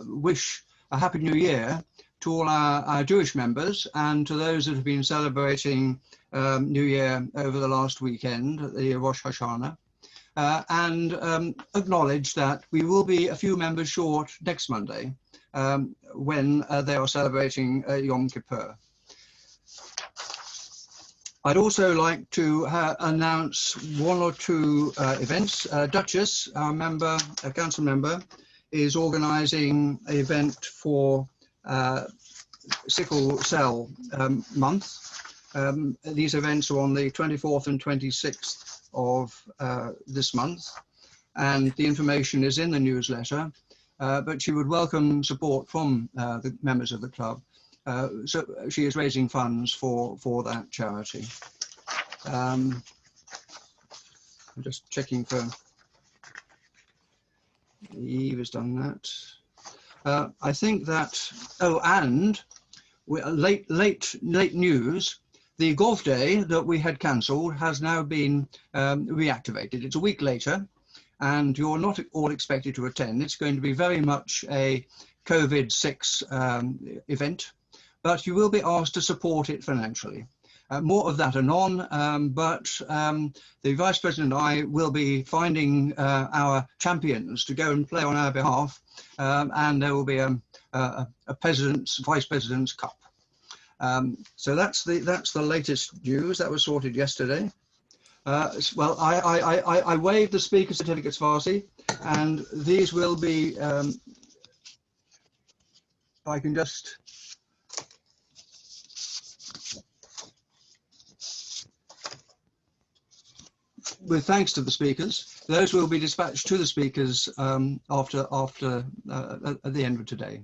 wish a Happy New Year to all our Jewish members and to those that have been celebrating New Year over the last weekend, the Rosh Hashanah, and acknowledge that we will be a few members short next Monday when they are celebrating Yom Kippur. I'd also like to announce one or two events. Duchess, our member, a council member, is organising an event for sickle cell month. These events are on the 24th and 26th of this month, and the information is in the newsletter, but she would welcome support from the members of the club. So she is raising funds for that charity. I'm just checking for Eve has done that. I think that, oh, and late news, the golf day that we had cancelled has now been reactivated. It's a week later, and you're not all expected to attend. It's going to be very much a COVID-6 event, but you will be asked to support it financially. More of that anon, but the Vice President and I will be finding our champions to go and play on our behalf, and there will be a Vice President's Cup. So that's the latest news. That was sorted yesterday. Well, I waived the speaker certificates, Farsi, and these will be, if I can just, with thanks to the speakers, those will be dispatched to the speakers at the end of today.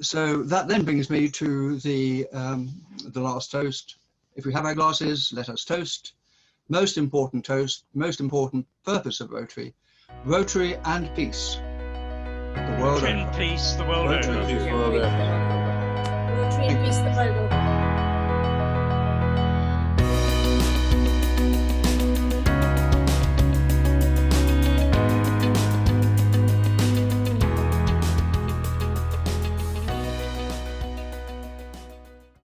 So that then brings me to the last toast. If we have our glasses, let us toast. Most important toast, most important purpose of Rotary. Rotary and peace. The world over. Peace, the world over.